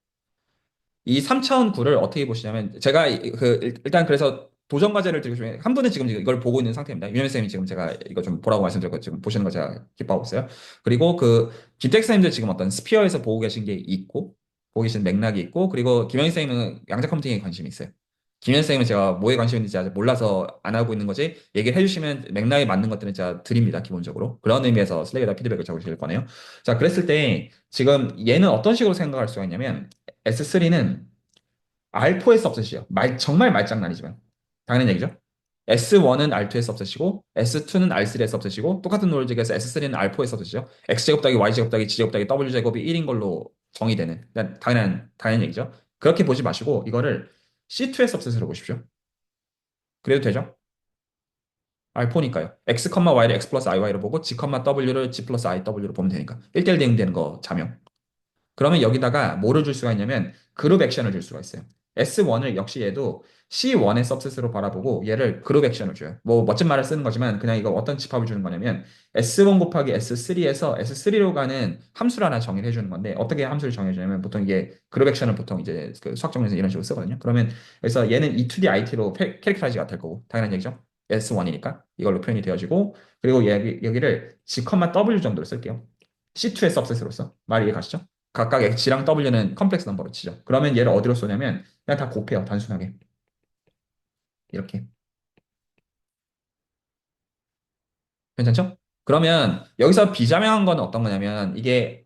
이 3009를 어떻게 보시냐면 제가 일단 그래서 도전 과제를 드리고 싶은 한 분은 지금 이걸 보고 있는 상태입니다. 윤현 쌤이 지금 제가 이거 좀 보라고 말씀드렸고 지금 보시는 거 제가 기뻐하고 있어요. 그리고 김택 쌤도 지금 어떤 스피어에서 보고 계신 게 있고 보고 계신 맥락이 있고 그리고 김현 쌤은 양자 컴퓨팅에 관심이 있어요. 김현 쌤은 제가 뭐에 관심이 있는지 아직 몰라서 안 하고 있는 거지 얘기를 해주시면 맥락에 맞는 것들은 제가 드립니다. 기본적으로 그런 의미에서 슬랙에다 피드백을 적으실 거네요. 자 그랬을 때 지금 얘는 어떤 식으로 생각할 수가 있냐면 S3는 R4S 없으시죠. 정말 말장난이지만. 당연한 얘기죠. S1은 R2S 없으시고, S2는 R3S 없으시고, 똑같은 로직에서 S3는 R4S 없으시죠. X제곱 더하기 Y제곱 더하기 G제곱 더하기 W제곱이 1인 걸로 정의되는, 당연한 얘기죠. 그렇게 보지 마시고, 이거를 C2S 없으시로 보십시오. 그래도 되죠? R4니까요. X, Y를 X 플러스 IY로 보고, G, W를 G 플러스 IW로 보면 되니까. 1대1 대응되는 거 자명. 그러면 여기다가 뭐를 줄 수가 있냐면 그룹 액션을 줄 수가 있어요. S1을 역시 얘도 C1의 서브셋으로 바라보고 얘를 그룹 액션을 줘요. 뭐 멋진 말을 쓰는 거지만 그냥 이거 어떤 집합을 주는 거냐면 S1 곱하기 S3에서 S3로 가는 함수를 하나 정의를 해주는 건데 어떻게 함수를 정해주냐면 보통 이게 그룹 액션을 보통 이제 수학 정리에서 이런 식으로 쓰거든요. 그러면 그래서 얘는 E to the IT로 캐릭터라이즈가 될 거고 당연한 얘기죠. S1이니까 이걸로 표현이 되어지고 그리고 여기를 G, W 정도로 쓸게요. C2의 서브셋으로서 말 이해 가시죠? 각각 G랑 W는 컴플렉스 넘버로 치죠. 그러면 얘를 어디로 쏘냐면 그냥 다 곱해요. 단순하게. 이렇게. 괜찮죠? 그러면 여기서 비자명한 건 어떤 거냐면 이게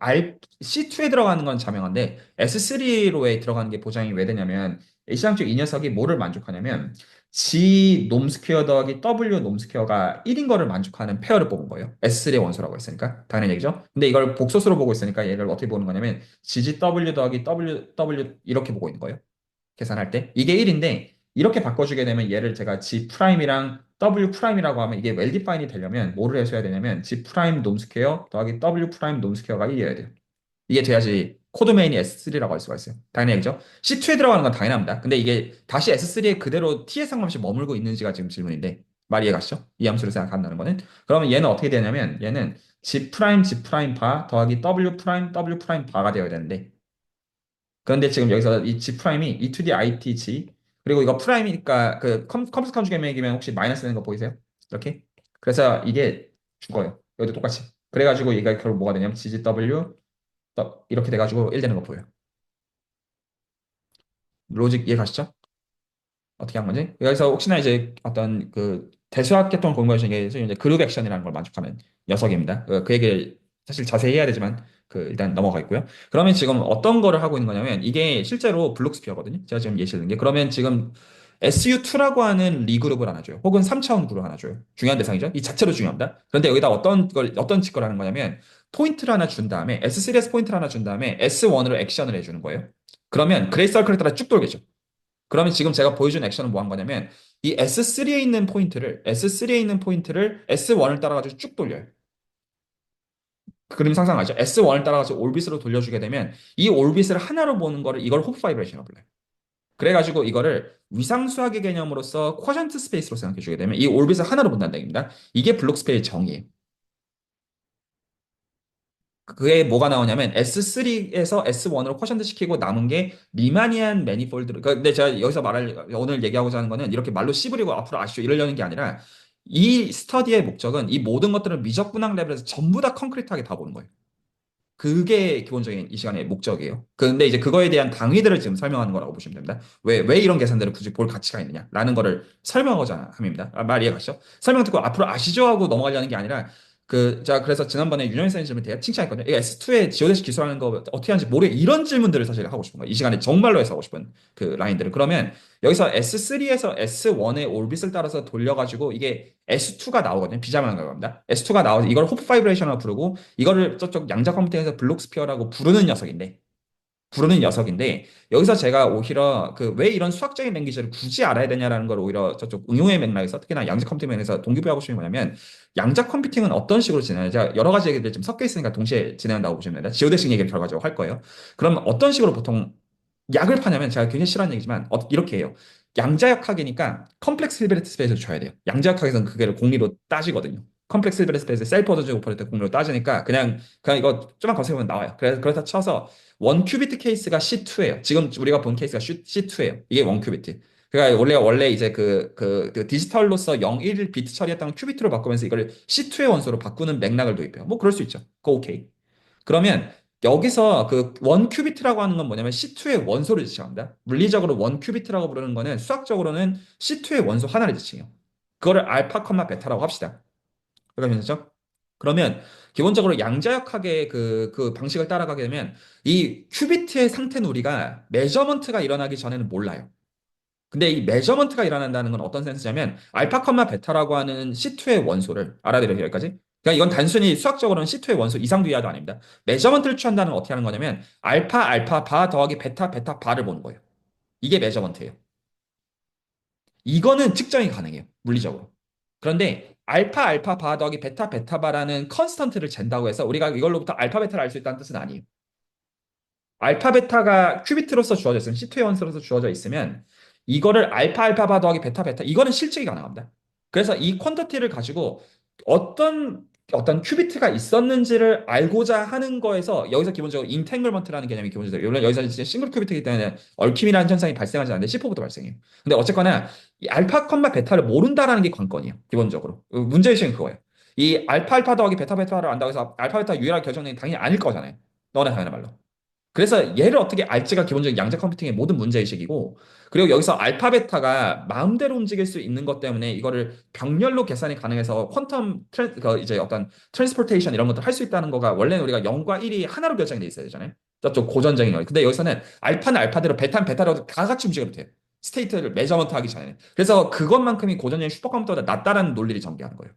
C2에 들어가는 건 자명한데 S3로에 들어가는 게 보장이 왜 되냐면 일시상적 이 녀석이 뭐를 만족하냐면 G 놈스퀘어 더하기 W 놈스퀘어가 1인 거를 만족하는 페어를 뽑은 거예요. S3의 원소라고 했으니까. 당연한 얘기죠. 근데 이걸 복소수로 보고 있으니까 얘를 어떻게 보는 거냐면 GGW 더하기 W 이렇게 보고 있는 거예요. 계산할 때 이게 1인데 이렇게 바꿔주게 되면 얘를 제가 G 프라임이랑 W 프라임이라고 하면 이게 웰 디파인이 되려면 뭐를 해줘야 되냐면 G 프라임 놈스퀘어 더하기 W 프라임 놈스퀘어가 1이어야 돼요. 이게 돼야지 코드 메인이 S3라고 할 수가 있어요. 당연히 얘기죠. C2에 들어가는 건 당연합니다. 근데 이게 다시 S3에 그대로 T에 상관없이 머물고 있는지가 지금 질문인데 말 이해가시죠? 이 함수를 생각한다는 거는 그러면 얘는 어떻게 되냐면 얘는 G 프라임 G 프라임 바 더하기 W 프라임 W 프라임 바가 되어야 되는데 그런데 지금 여기서 이 G 프라임이 E to the IT G 그리고 이거 프라임이니까 컴퓨터 컨주게이면 혹시 마이너스 되는 거 보이세요? 이렇게? 그래서 이게 죽어요. 여기도 똑같이. 그래가지고 얘가 결국 뭐가 되냐면 GGW 이렇게 돼가지고 1 되는 거 보여요. 로직 이해 가시죠? 어떻게 한 건지. 여기서 혹시나 이제 어떤 그 대수학계통 공부하시는 게 이제 그룹 액션이라는 걸 만족하는 녀석입니다. 그 얘기를 사실 자세히 해야 되지만 그 일단 넘어가 있고요. 그러면 지금 어떤 거를 하고 있는 거냐면 이게 실제로 블록스피어거든요. 제가 지금 예시를 든 게. 그러면 지금 SU2라고 하는 리그룹을 하나 줘요. 혹은 3차원 그룹을 하나 줘요. 중요한 대상이죠. 이 자체로 중요합니다. 그런데 여기다 어떤 짓걸 하는 거냐면 포인트를 하나 준 다음에 S3에서 포인트를 하나 준 다음에 S1으로 액션을 해주는 거예요. 그러면 그레이 서클에 따라 쭉 돌겠죠. 그러면 지금 제가 보여준 액션은 뭐 한 거냐면 이 S3에 있는 포인트를 S1을 따라가지고 쭉 돌려요. 그 그림 상상하죠? S1을 따라가지고 올빗으로 돌려주게 되면 이 올빗을 하나로 보는 거를 이걸 호프 바이브레이션이라고 불러요. 그래가지고 이거를 위상수학의 개념으로서 쿼션트 스페이스로 생각해 주게 되면 이 올빗을 하나로 본다는 얘기입니다. 이게 블록 스페이스 정의예요. 그게 뭐가 나오냐면 S3에서 S1으로 쿼션트 시키고 남은 게 리마니안 매니폴드. 근데 제가 여기서 오늘 얘기하고자 하는 거는 이렇게 말로 씹으리고 앞으로 아시죠 이러려는 게 아니라 이 스터디의 목적은 이 모든 것들을 미적분학 레벨에서 전부 다 concrete하게 다 보는 거예요. 그게 기본적인 이 시간의 목적이에요. 근데 이제 그거에 대한 당위들을 지금 설명하는 거라고 보시면 됩니다. 왜 이런 계산들을 굳이 볼 가치가 있느냐라는 거를 설명하고자 함입니다. 말 이해가시죠? 설명 듣고 앞으로 아시죠? 하고 넘어가려는 게 아니라 자, 그래서 지난번에 윤영희 선생님 질문 되게 칭찬했거든요. 이 S2에 지오데시 기술하는 거 어떻게 하는지 모르게 이런 질문들을 사실 하고 싶은 거예요. 이 시간에 정말로 해서 하고 싶은 그 라인들을. 그러면 여기서 S3에서 S1의 올빗을 따라서 돌려가지고 이게 S2가 나오거든요. 비자만 가갑니다. S2가 나와서 이걸 호프 파이브레이션이라고 부르고 이거를 저쪽 양자 컴퓨터에서 블록스피어라고 부르는 녀석인데 여기서 제가 오히려 그 왜 이런 수학적인 랭귀지를 굳이 알아야 되냐라는 걸 오히려 저쪽 응용의 맥락에서 특히나 양자 컴퓨팅에서 동기부여하고 싶은 게 뭐냐면 양자 컴퓨팅은 어떤 식으로 진행하냐 제가 여러 가지 얘기들 좀 섞여 있으니까 동시에 진행한다고 보시면 됩니다. 지오데식 얘기를 결과적으로 할 거예요. 그럼 어떤 식으로 보통 약을 파냐면 제가 굉장히 싫어하는 얘기지만 이렇게 해요. 양자역학이니까 컴플렉스 힐베르트 스페이스를 줘야 돼요. 양자역학에서는 그게를 공리로 따지거든요. 컴플렉스 힐베르트 스페이스 셀프 오더즈 오퍼레이터 공리로 따지니까 그냥 이거 좀만 검색해보면 나와요. 그래서 그렇다 쳐서 원 큐비트 케이스가 C2예요. 지금 우리가 본 케이스가 C2예요. 이게 원 큐비트. 그러니까 원래 이제 그 디지털로서 0, 1 비트 처리했다는 큐비트로 바꾸면서 이걸 C2의 원소로 바꾸는 맥락을 도입해요. 뭐 그럴 수 있죠. 그거 오케이. 그러면 여기서 그 원 큐비트라고 하는 건 뭐냐면 C2의 원소를 지칭합니다. 물리적으로 원 큐비트라고 부르는 거는 수학적으로는 C2의 원소 하나를 지칭해요. 그거를 알파, 베타라고 합시다. 그러면서 그러면 기본적으로 양자역학의 그 방식을 따라가게 되면 이 큐비트의 상태는 우리가 메저먼트가 일어나기 전에는 몰라요. 근데 이 메저먼트가 일어난다는 건 어떤 센스냐면 알파, 베타라고 하는 C2의 원소를 알아들여요, 여기까지. 그러니까 이건 단순히 수학적으로는 C2의 원소 이상도 이하도 아닙니다. 메저먼트를 취한다는 건 어떻게 하는 거냐면 알파, 바 더하기 베타, 바를 보는 거예요. 이게 메저먼트예요. 이거는 측정이 가능해요, 물리적으로. 그런데 알파, 바 더하기 베타, 바라는 컨스턴트를 잰다고 해서 우리가 이걸로부터 알파, 베타를 알 수 있다는 뜻은 아니에요. 알파 베타가 큐비트로서 주어져 있으면 C2의 원소로서 주어져 있으면 이거를 알파 바 더하기 베타 이거는 실측이 가능합니다. 그래서 이 퀀터티를 가지고 어떤 큐비트가 있었는지를 알고자 하는 거에서 여기서 기본적으로 인탱글먼트라는 개념이 기본적으로 물론 여기서 이제 싱글 큐비트이기 때문에 얽힘이라는 현상이 발생하지 않는데 C4부터 발생해요. 근데 어쨌거나 이 알파, 베타를 모른다라는 게 관건이에요. 기본적으로 문제의식은 그거예요. 이 알파 더하기 베타를 안다고 해서 알파 베타 유일하게 결정되는 게 당연히 아닐 거잖아요. 너나 당연한 말로. 그래서 얘를 어떻게 알지가 기본적인 양자 컴퓨팅의 모든 문제의식이고, 그리고 여기서 알파, 베타가 마음대로 움직일 수 있는 것 때문에 이거를 병렬로 계산이 가능해서 이제 어떤 트랜스포테이션 이런 것들 할 수 있다는 거가 원래는 우리가 0과 1이 하나로 결정이 돼 있어야 되잖아요. 저쪽 고전적인 거. 근데 여기서는 알파는 알파대로, 베타는 베타로 다 같이 움직여도 돼요. 스테이트를 메저먼트 하기 전에. 그래서 그것만큼이 고전적인 슈퍼컴퓨터보다 낫다라는 논리를 전개하는 거예요.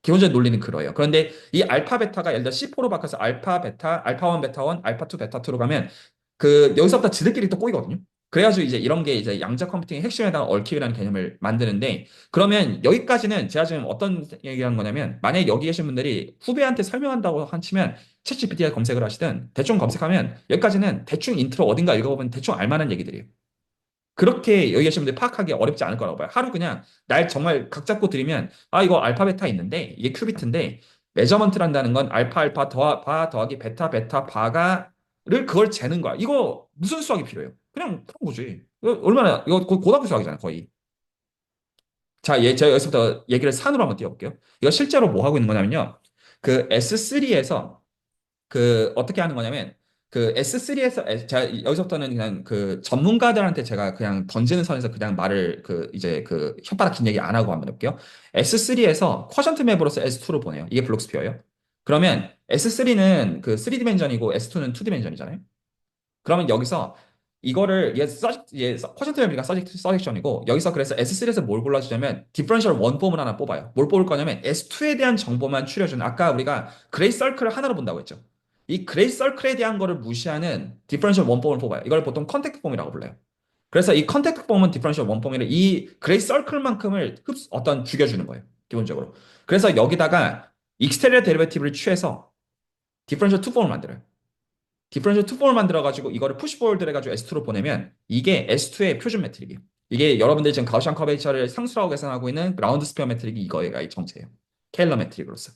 기본적인 논리는 그거예요. 그런데 이 알파 베타가 예를 들어 C4로 바꿔서 알파 베타, 알파 1 베타 1, 알파 2 베타 2로 가면 그 여기서부터 지들끼리 또 꼬이거든요. 그래가지고 이제 이런 게 이제 양자 컴퓨팅의 핵심에다가 얽힘이라는 개념을 만드는데 그러면 여기까지는 제가 지금 어떤 얘기하는 거냐면 만약에 여기 계신 분들이 후배한테 설명한다고 한치면 챗GPT에 검색을 하시든 대충 검색하면 여기까지는 대충 인트로 어딘가 읽어보면 대충 알만한 얘기들이에요. 그렇게 여기 계신 분들 파악하기 어렵지 않을 거라고 봐요. 하루 그냥 날 정말 각 잡고 드리면 이거 알파 베타 있는데 이게 큐비트인데 메저먼트란다는 건 알파 바 더하기 베타 바가를 그걸 재는 거야. 이거 무슨 수학이 필요해요? 그냥 푸는 거지. 이거 얼마나 이거 고등학교 수학이잖아 거의. 자, 제가 여기서부터 얘기를 산으로 한번 띄워볼게요. 이거 실제로 뭐 하고 있는 거냐면요. 그 S3에서 그 어떻게 하는 거냐면 그 S3에서 제가 여기서부터는 그냥 그 전문가들한테 제가 그냥 던지는 선에서 그냥 말을 그 이제 그 혓바닥 긴 얘기 안 하고 한번 해볼게요. S3에서 쿼션트 맵으로서 S2로 보내요. 이게 블록스피어예요. 그러면 S3는 그 3디멘전이고 S2는 2디멘전이잖아요. 그러면 여기서 이거를 쿼션트 맵이니까 서젝션이고 여기서 그래서 S3에서 뭘 골라주냐면 디퍼런셜 원폼을 하나 뽑아요. 뭘 뽑을 거냐면 S2에 대한 정보만 추려주는 아까 우리가 그레이 서클을 하나로 본다고 했죠. 이 그레이 서클에 대한 거를 무시하는 디퍼런셜 원폼을 뽑아요. 이걸 보통 컨택트 폼이라고 불러요. 그래서 이 컨택트 폼은 디퍼런셜 원폼이를 이 그레이 서클만큼을 어떤 죽여주는 거예요. 기본적으로. 그래서 여기다가 익스테리어 데리베티브를 취해서 디퍼런셜 투 폼을 만들어요. 디퍼런셜 투폼을 만들어가지고 이거를 푸시포워드 해가지고 S2로 보내면 이게 S2의 표준 매트릭이에요. 이게 여러분들이 지금 가우시안 커베이처를 상수라고 계산하고 있는 라운드 스피어 매트릭이 이거가 이 정체예요. 케일러 매트릭으로서.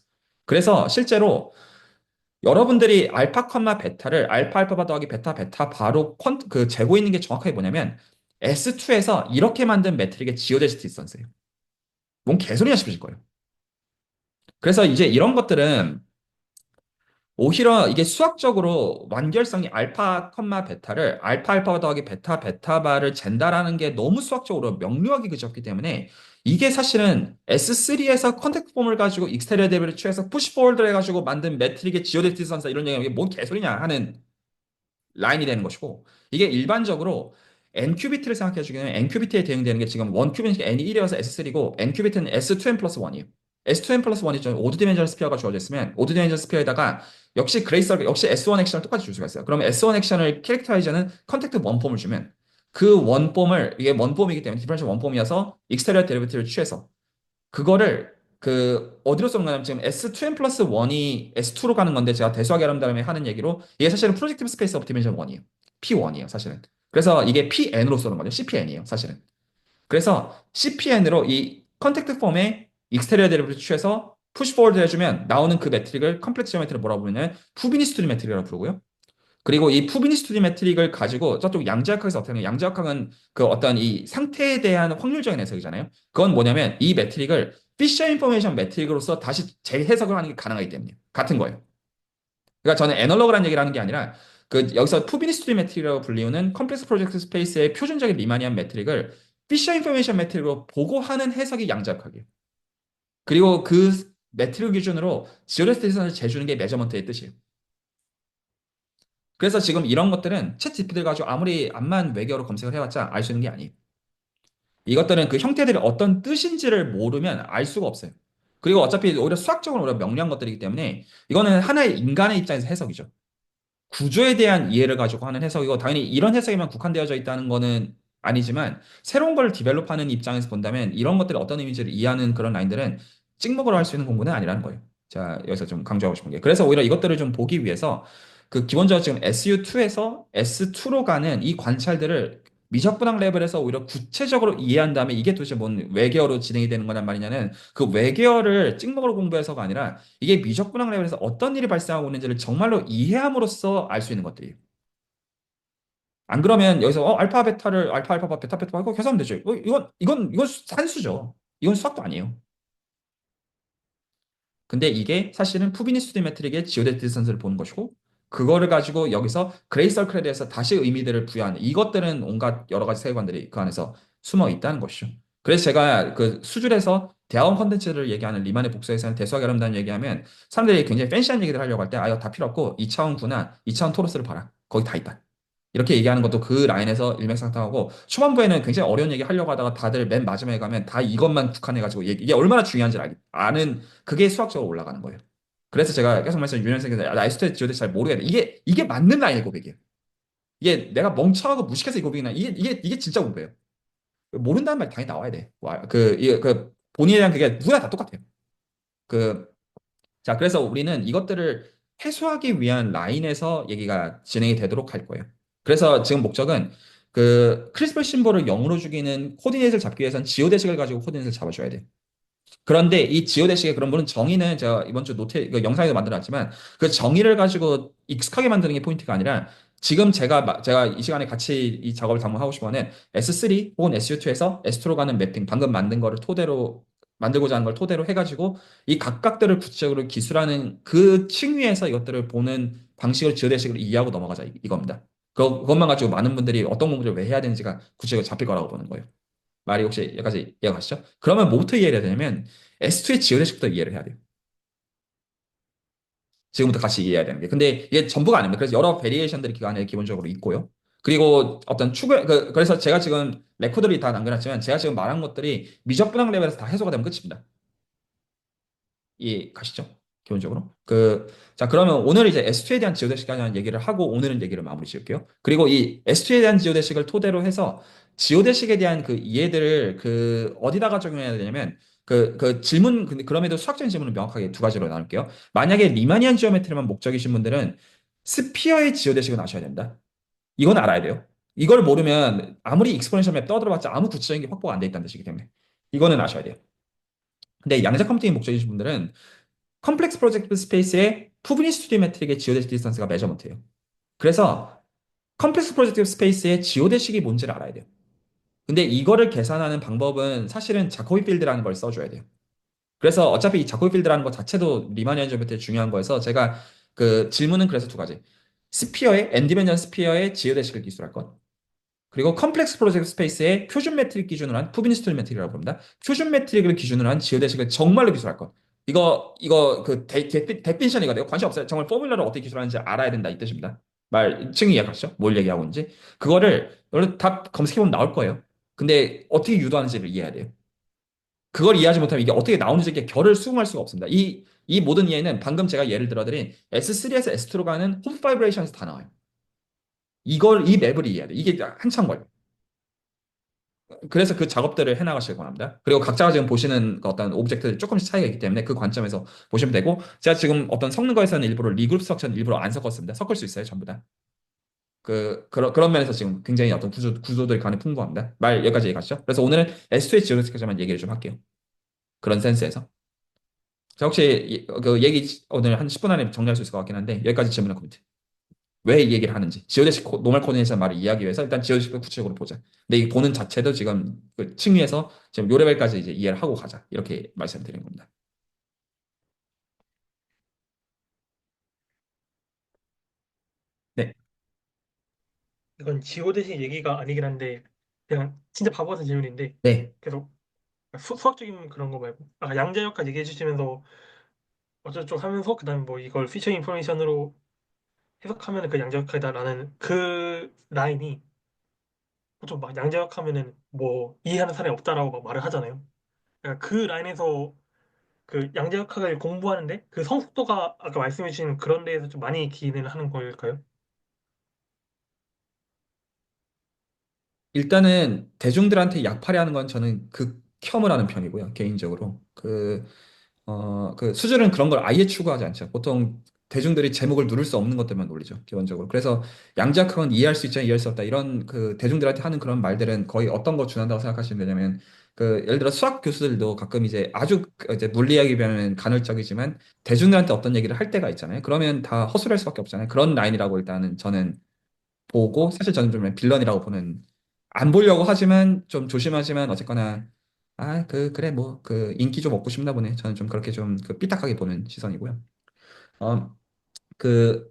그래서 실제로 여러분들이 알파 컴마 베타를 알파 알파바 더하기 베타 베타 바로 그 재고 있는 게 정확하게 뭐냐면 S2에서 이렇게 만든 매트릭의 지오데시 디스턴스예요. 뭔 개소리냐 싶으실 거예요. 그래서 이제 이런 것들은 오히려 이게 수학적으로 완결성이 알파 컴마 베타를 알파 알파 더하기 베타 베타 바를 잰다라는 게 너무 수학적으로 명료하게 그쳤기 때문에 이게 사실은 S3에서 컨택트 폼을 가지고 익스테리어 대비를 취해서 푸시 포워드 해가지고 만든 매트릭의 지오데티 선사 이런 얘기가 이게 뭔 개소리냐 하는 라인이 되는 것이고 이게 일반적으로 n큐비트를 생각해 주기는 n큐비트에 대응되는 게 지금 1큐비트 n이 1이어서 S3고 n큐비트는 S2n 플러스 1이에요. S2n 플러스 1이 좀 5디멘전 스피어가 주어져 있으면 5디멘전 스피어에다가 역시 그레이서 역시 S1 액션을 똑같이 줄 수가 있어요. 그러면 S1 액션을 캐릭터라이저는 컨택트 원폼을 주면 그 원폼을 이게 원폼이기 때문에 디퍼런셜 원폼이어서 익스테리어 데리베티브를 취해서 그거를 그 어디로 쏘는 거냐면 지금 S2n 플러스 1이 S2로 가는 건데 제가 대수하게 하는 다음에 하는 얘기로 이게 사실은 프로젝티브 스페이스 오브 디멘전 1이에요. P1이에요, 사실은. 그래서 이게 PN으로 쏘는 거죠. CPN이에요, 사실은. 그래서 CPN으로 이 컨택트 폼의 익스테리어 데리브를 취해서 푸시 포워드 해주면 나오는 그 매트릭을 컴플렉스 지오메트리를 뭐라고 부르냐면 푸비니 스투디 매트릭이라고 부르고요. 그리고 이 푸비니 스투디 매트릭을 가지고 저쪽 양자역학에서 어떻게 하냐 양자역학은 그 어떤 이 상태에 대한 확률적인 해석이잖아요. 그건 뭐냐면 이 매트릭을 피셔 인포메이션 매트릭으로서 다시 재해석을 하는 게 가능하기 때문이에요. 같은 거예요. 그러니까 저는 애널로그라는 얘기를 하는 게 아니라 그 여기서 푸비니 스투디 매트릭이라고 불리우는 컴플렉스 프로젝트 스페이스의 표준적인 리마니안 매트릭을 피셔 인포메이션 매트릭으로 보고 하는 해석이 양자역학이에요. 그리고 그 매트릭 기준으로 지오레스테이션을 재주는 게 메저먼트의 뜻이에요. 그래서 지금 이런 것들은 챗 GPT를 가지고 아무리 암만 외계어로 검색을 해봤자 알 수 있는 게 아니에요. 이것들은 그 형태들이 어떤 뜻인지를 모르면 알 수가 없어요. 그리고 어차피 오히려 수학적으로 오히려 명료한 것들이기 때문에 이거는 하나의 인간의 입장에서 해석이죠. 구조에 대한 이해를 가지고 하는 해석이고 당연히 이런 해석에만 국한되어져 있다는 거는 아니지만 새로운 걸 디벨롭하는 입장에서 본다면 이런 것들이 어떤 의미인지를 이해하는 그런 라인들은 찍먹으로 할 수 있는 공부는 아니라는 거예요. 자, 여기서 좀 강조하고 싶은 게. 그래서 오히려 이것들을 좀 보기 위해서 그 기본적으로 지금 SU2에서 S2로 가는 이 관찰들을 미적분학 레벨에서 오히려 구체적으로 이해한 다음에 이게 도대체 뭔 외계어로 진행이 되는 거란 말이냐는 그 외계어를 찍먹으로 공부해서가 아니라 이게 미적분학 레벨에서 어떤 일이 발생하고 있는지를 정말로 이해함으로써 알 수 있는 것들이에요. 안 그러면 여기서 알파 베타를 알파 알파 베타 베타 하고 계산하면 되죠. 이건 산수죠. 이건 수학도 아니에요. 근데 이게 사실은 푸비니스투디 매트릭의 지오데트 디스턴스를 보는 것이고 그거를 가지고 여기서 그레이 서클에 대해서 다시 의미들을 부여하는 이것들은 온갖 여러 가지 세계관들이 그 안에서 숨어 있다는 것이죠. 그래서 제가 그 수줄에서 대학원 컨텐츠를 얘기하는 리만의 복수에서는 대수학 여름단 얘기하면 사람들이 굉장히 팬시한 얘기를 하려고 할 때 아 이거 다 필요 없고 2차원 구나 2차원 토로스를 봐라. 거기 다 있다. 이렇게 얘기하는 것도 그 라인에서 일맥상통하고 초반부에는 굉장히 어려운 얘기 하려고 하다가 다들 맨 마지막에 가면 다 이것만 국한해가지고 이게 얼마나 중요한지 아는 그게 수학적으로 올라가는 거예요. 그래서 제가 계속 말씀 유연생에서 나이스트 지오대 잘 모르겠네. 이게 맞는 라인의 고백이에요. 이게 내가 멍청하고 무식해서 이 고백이나 이게 진짜 공부예요. 모른다는 말 당연히 나와야 돼. 그 본인에 대한 그게 누구나 다 똑같아요. 그 자, 그래서 우리는 이것들을 해소하기 위한 라인에서 얘기가 진행이 되도록 할 거예요. 그래서 지금 목적은 그 크리스플 심볼을 0으로 죽이는 코디네이트를 잡기 위해서는 지오대식을 가지고 코디네이트를 잡아줘야 돼. 그런데 이 지오대식의 그런 물론 정의는 제가 이번 주 노트 그 영상에도 만들어놨지만 그 정의를 가지고 익숙하게 만드는 게 포인트가 아니라 지금 제가 이 시간에 같이 이 작업을 담당하고 싶어 하는 S3 혹은 SU2에서 S2로 가는 매핑, 방금 만든 거를 토대로, 만들고자 하는 걸 토대로 해가지고 이 각각들을 구체적으로 기술하는 그 층위에서 이것들을 보는 방식을 지어대식으로 이해하고 넘어가자 이겁니다. 그것만 가지고 많은 분들이 어떤 공부를 왜 해야 되는지가 구체적으로 잡힐 거라고 보는 거예요. 말이 혹시 여기까지 이해가 가시죠? 그러면 뭐부터 이해를 해야 되냐면 S2의 지어대식부터 이해를 해야 돼요. 지금부터 같이 이해해야 되는 게. 근데 이게 전부가 아닙니다. 그래서 여러 베리에이션들이 그 안에 기본적으로 있고요. 그리고 어떤 그래서 제가 지금 레코드를 다 남겨놨지만 제가 지금 말한 것들이 미적분학 레벨에서 다 해소가 되면 끝입니다. 이해 가시죠? 기본적으로. 자, 그러면 오늘 이제 S2에 대한 지오대식에 대한 얘기를 하고 오늘은 얘기를 마무리 지을게요. 그리고 이 S2에 대한 지오대식을 토대로 해서 지오대식에 대한 그 이해들을 어디다가 적용해야 되냐면 질문, 근데 그럼에도 수학적인 질문을 명확하게 두 가지로 나눌게요. 만약에 리마니안 지오메트리만 목적이신 분들은 스피어의 지오대식은 아셔야 됩니다. 이건 알아야 돼요. 이걸 모르면 아무리 익스포넨셜 맵 떠들어봤자 아무 구체적인 게 확보가 안 돼 있다는 뜻이기 때문에 이거는 아셔야 돼요. 근데 양자 컴퓨팅이 목적이신 분들은 컴플렉스 프로젝트 스페이스의 푸브니스투디 매트릭의 지오데식 디스턴스가 메저먼트예요. 그래서 컴플렉스 프로젝트 스페이스의 지오데식이 뭔지를 알아야 돼요. 근데 이거를 계산하는 방법은 사실은 자코비 필드라는 걸 써줘야 돼요. 그래서 어차피 이 자코비 필드라는 것 자체도 리마니안 지오메트리 중요한 거여서 제가 질문은 그래서 두 가지. n 디멘전 스피어의 지오데식을 기술할 것. 그리고 컴플렉스 프로젝트 스페이스의 표준 매트릭 기준으로 한 푸비니스토리 매트릭이라고 부릅니다. 표준 매트릭을 기준으로 한 지오대식을 정말로 기술할 것. 이거 데피니션이거든요. 관심 없어요. 정말 포뮬러를 어떻게 기술하는지 알아야 된다 이 뜻입니다. 층이 이해가시죠? 뭘 얘기하고 있는지. 그거를 원래 다 검색해보면 나올 거예요. 근데 어떻게 유도하는지를 이해해야 돼요. 그걸 이해하지 못하면 이게 어떻게 나오는지 이렇게 결을 수긍할 수가 없습니다. 이 모든 이해는 방금 제가 예를 들어드린 S3에서 S2로 가는 홈 파이브레이션에서 다 나와요. 이 맵을 이해해야 돼. 이게 한참 걸려. 그래서 그 작업들을 해나가실 권합니다. 그리고 각자가 지금 보시는 그 어떤 오브젝트들이 조금씩 차이가 있기 때문에 그 관점에서 보시면 되고, 제가 지금 어떤 섞는 거에서는 일부러 리그룹 스트럭처는 일부러 안 섞었습니다. 섞을 수 있어요, 전부 다. 그런 면에서 지금 굉장히 어떤 구조들이 가능 풍부합니다. 여기까지 얘기하시죠. 그래서 오늘은 S2H 지오스까지만 얘기를 좀 할게요. 그런 센스에서. 자, 혹시 그 얘기 오늘 한 10분 안에 정리할 수 있을 것 같긴 한데, 여기까지 질문과 코멘트. 왜 이 얘기를 하는지 지오데식 노멀 코디네이션 말을 이해하기 위해서 일단 지오데식을 구체적으로 보자. 근데 이 보는 자체도 지금 그 층위에서 지금 요 레벨까지 이제 이해를 하고 가자 이렇게 말씀드리는 겁니다. 네, 이건 지오대식 얘기가 아니긴 한데 그냥 진짜 바보 같은 질문인데 네. 계속 수학적인 그런 거 말고 아까 양자역학 얘기해 주시면서 어쩌고저쩌고 하면서 그다음에 뭐 이걸 피처 인포메이션으로 해석하면 그 양자역학이다라는 그 라인이 좀 막 양자역 하면은 뭐 이해하는 사람이 없다라고 막 말을 하잖아요. 그러니까 그 라인에서 그 양자역학을 공부하는데 그 성숙도가 아까 말씀해 주신 그런 데에서 좀 많이 기인을 하는 걸까요? 일단은 대중들한테 약팔이하는 건 저는 극혐을 하는 편이고요, 개인적으로. 수준은 그런 걸 아예 추구하지 않죠. 보통 대중들이 제목을 누를 수 없는 것들만 놀리죠, 기본적으로. 그래서 양자역학은 이해할 수 있지, 이해할 수 없다. 이런 대중들한테 하는 그런 말들은 거의 어떤 거 준한다고 생각하시면 되냐면, 예를 들어 수학 교수들도 가끔 이제 아주 이제 물리학에 비하면 간헐적이지만 대중들한테 어떤 얘기를 할 때가 있잖아요. 그러면 다 허술할 수밖에 없잖아요. 그런 라인이라고 일단은 저는 보고, 사실 저는 좀 빌런이라고 보는, 안 보려고 하지만 좀 조심하지만 어쨌거나 그래 뭐 인기 좀 얻고 싶나 보네. 저는 좀 그렇게 좀 삐딱하게 보는 시선이고요. 어,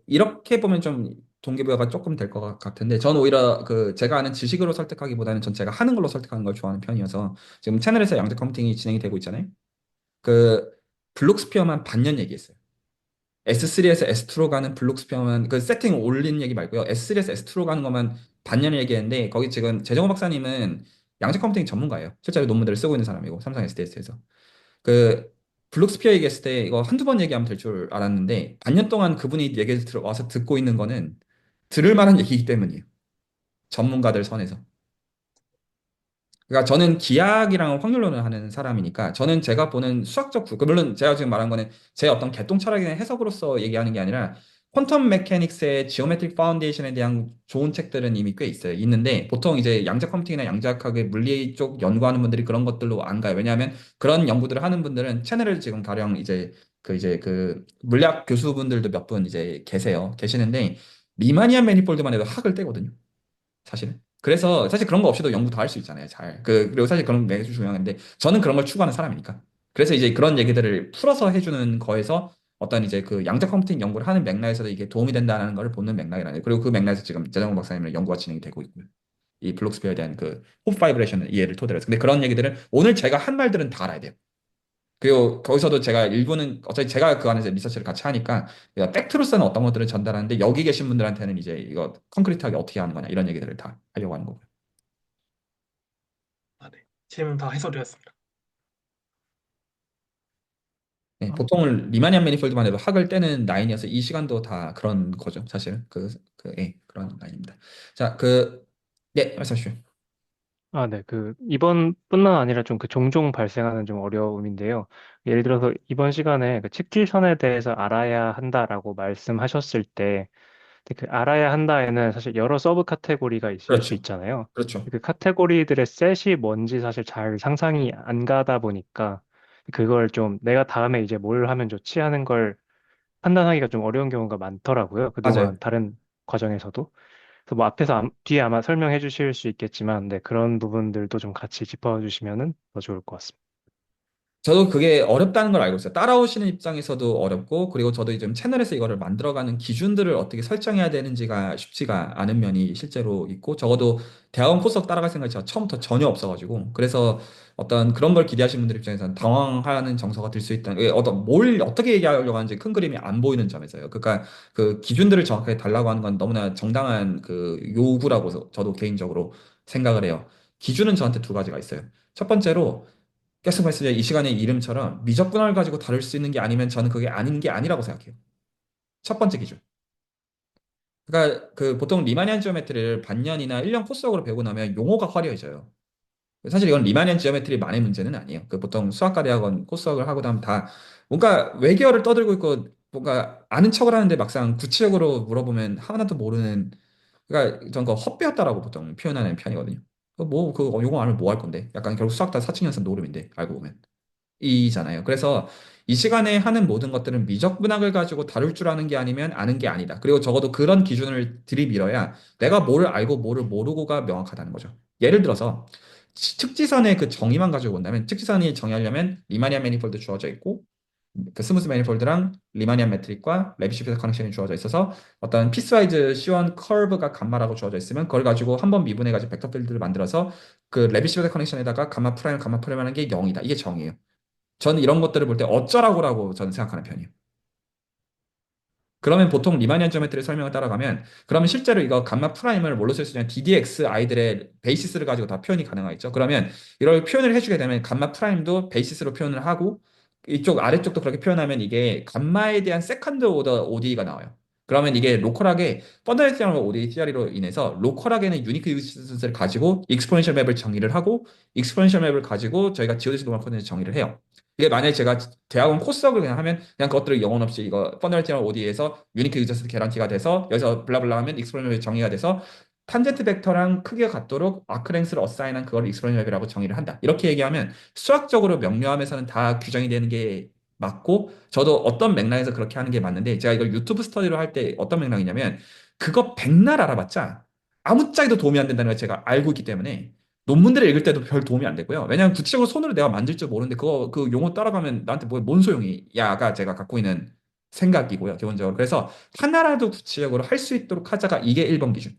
이렇게 보면 좀 동기부여가 조금 될 것 같은데, 저는 오히려 제가 아는 지식으로 설득하기보다는 전 제가 하는 걸로 설득하는 걸 좋아하는 편이어서 지금 채널에서 양자 컴퓨팅이 진행이 되고 있잖아요. 그 블록스피어만 반년 얘기했어요. S3에서 S2로 가는 블록스피어만 세팅 올린 얘기 말고요. S3에서 S2로 가는 것만 반년 얘기했는데, 거기 지금 재정호 박사님은 양자 컴퓨팅 전문가예요. 실제로 논문들을 쓰고 있는 사람이고, 삼성 SDS에서. 그 블록스피어 얘기했을 때 이거 한두 번 얘기하면 될 줄 알았는데, 반년 동안 그분이 얘기를 와서 듣고 있는 거는 들을 만한 얘기이기 때문이에요. 전문가들 선에서. 그러니까 저는 기하학이랑 확률론을 하는 사람이니까, 저는 제가 보는 수학적 물론 제가 지금 말한 거는 제 어떤 개똥 철학이나 해석으로서 얘기하는 게 아니라 퀀텀 메케닉스의 지오메트릭 파운데이션에 대한 좋은 책들은 이미 꽤 있어요. 있는데 보통 이제 양자 컴퓨팅이나 양자학의 물리 쪽 연구하는 분들이 그런 것들로 안 가요. 왜냐하면 그런 연구들을 하는 분들은 채널을 지금 가령 이제 물리학 교수분들도 몇 분 이제 계세요. 계시는데 리마니안 매니폴드만 해도 학을 떼거든요. 사실은. 그래서 사실 그런 거 없이도 연구 다 할 수 있잖아요. 잘. 그리고 사실 그런 게 매주 중요한데 저는 그런 걸 추구하는 사람이니까. 그래서 이제 그런 얘기들을 풀어서 해주는 거에서 어떤 이제 그 양자 컴퓨팅 연구를 하는 맥락에서도 이게 도움이 된다는 걸 보는 맥락이라는. 그리고 그 맥락에서 지금 재정원 박사님의 연구가 진행이 되고 있고요. 이 블록스피어에 대한 그 호프 바이브레이션 이해를 토대로 해서. 근데 그런 얘기들을 오늘 제가 한 말들은 다 알아야 돼요. 그리고 거기서도 제가 일부는 어차피 제가 그 안에서 리서치를 같이 하니까 팩트로서는 어떤 것들을 전달하는데 여기 계신 분들한테는 이제 이거 콘크리트하게 어떻게 하는 거냐 이런 얘기들을 다 하려고 하는 거고요. 아, 네. 질문 다 해소되었습니다. 네, 보통은 리마니안 매니폴드만 해도 학을 떼는 라인이어서 이 시간도 다 그런 거죠, 사실. 예, 그런 라인입니다. 자, 네, 말씀하십시오. 아, 네. 이번뿐만 아니라 좀 종종 발생하는 좀 어려움인데요. 예를 들어서 이번 시간에 측지선에 대해서 알아야 한다라고 말씀하셨을 때, 알아야 한다에는 사실 여러 서브 카테고리가 있을 수 그렇죠. 있잖아요. 그렇죠. 그 카테고리들의 셋이 뭔지 사실 잘 상상이 안 가다 보니까, 그걸 좀 내가 다음에 이제 뭘 하면 좋지 하는 걸 판단하기가 좀 어려운 경우가 많더라고요. 그동안 맞아요. 다른 과정에서도. 그래서 뭐 앞에서 뒤에 아마 설명해 주실 수 있겠지만, 네, 그런 부분들도 좀 같이 짚어주시면은 더 좋을 것 같습니다. 저도 그게 어렵다는 걸 알고 있어요. 따라오시는 입장에서도 어렵고, 그리고 저도 지금 채널에서 이거를 만들어가는 기준들을 어떻게 설정해야 되는지가 쉽지가 않은 면이 실제로 있고, 적어도 대학원 코스 따라갈 생각이 제가 처음부터 전혀 없어가지고, 그래서 어떤 그런 걸 기대하시는 분들 입장에서는 당황하는 정서가 들 수 있다는, 뭘 어떻게 얘기하려고 하는지 큰 그림이 안 보이는 점에서요. 그러니까 그 기준들을 정확하게 달라고 하는 건 너무나 정당한 그 요구라고 저도 개인적으로 생각을 해요. 기준은 저한테 두 가지가 있어요. 첫 번째로, 계속 말씀드린 이 시간의 이름처럼 미적분학을 가지고 다룰 수 있는 게 아니면 저는 그게 아닌 게 아니라고 생각해요. 첫 번째 기준. 그러니까 그 보통 리마니안 지오메트리를 반년이나 1년 코스적으로 배우고 나면 용어가 화려해져요. 사실 이건 리마니안 지오메트리만의 문제는 아니에요. 그 보통 수학과 대학원 코스학을 하고 나면 다 뭔가 외계어를 떠들고 있고 뭔가 아는 척을 하는데 막상 구체적으로 물어보면 하나도 모르는, 그러니까 전 그거 헛배웠다라고 보통 표현하는 편이거든요. 그 용어 알면 뭐 할 건데? 약간 결국 수학 다 사칙연산 노름인데 알고 보면. 이잖아요. 그래서 이 시간에 하는 모든 것들은 미적분학을 가지고 다룰 줄 아는 게 아니면 아는 게 아니다. 그리고 적어도 그런 기준을 들이밀어야 내가 뭐를 알고 뭐를 모르고가 명확하다는 거죠. 예를 들어서 측지선의 그 정의만 가지고 본다면 측지선이 정의하려면 리마니안 매니폴드 주어져 있고 그 스무스 매니폴드랑 리마니안 매트릭과 레비시피더 커넥션이 주어져 있어서 어떤 피스와이즈 시원 커브가 감마라고 주어져 있으면 그걸 가지고 한 번 미분해가지고 벡터 필드를 만들어서 그 레비시피더 커넥션에다가 감마 프라임 하는 게 0이다. 이게 정의예요. 저는 이런 것들을 볼 때 어쩌라고라고 저는 생각하는 편이에요. 그러면 보통 리마니안 지오메트리 설명을 따라가면 그러면 실제로 이거 감마 프라임을 뭘로 쓸 수 있냐면 DDX 아이들의 베이시스를 가지고 다 표현이 가능하겠죠. 그러면 이걸 표현을 해주게 되면 감마 프라임도 베이시스로 표현을 하고 이쪽 아래쪽도 그렇게 표현하면 이게 감마에 대한 세컨드 오더 ODE가 나와요. 그러면 이게 로컬하게 펀더멘털 ODE 티어리로 인해서 로컬하게는 유니크 유지스를 가지고 익스포넨셜 맵을 정의를 하고 익스포넨셜 맵을 가지고 저희가 지오데시 노멀 코디네이트 정의를 해요. 이게 만약에 제가 대학원 코스학을 그냥 하면 그냥 그것들을 영혼 없이 이거 퍼널티나 OD에서 유니크 유저스 개런티가 돼서 여기서 블라블라 하면 익스포넨셜 정의가 돼서 탄젠트 벡터랑 크기가 같도록 아크랭스를 어사인한 그걸 익스포넨셜 맵이라고 정의를 한다. 이렇게 얘기하면 수학적으로 명료하면서는 다 규정이 되는 게 맞고 저도 어떤 맥락에서 그렇게 하는 게 맞는데 제가 이걸 유튜브 스터디로 할 때 어떤 맥락이냐면 그거 백날 알아봤자 아무짝에도 도움이 안 된다는 걸 제가 알고 있기 때문에 논문들을 읽을 때도 별 도움이 안 되고요. 왜냐하면 구체적으로 손으로 내가 만질 줄 모르는데 그 용어 따라가면 나한테 뭔 소용이 야가 제가 갖고 있는 생각이고요. 기본적으로. 그래서 하나라도 구체적으로 할 수 있도록 하자가 이게 1번 기준.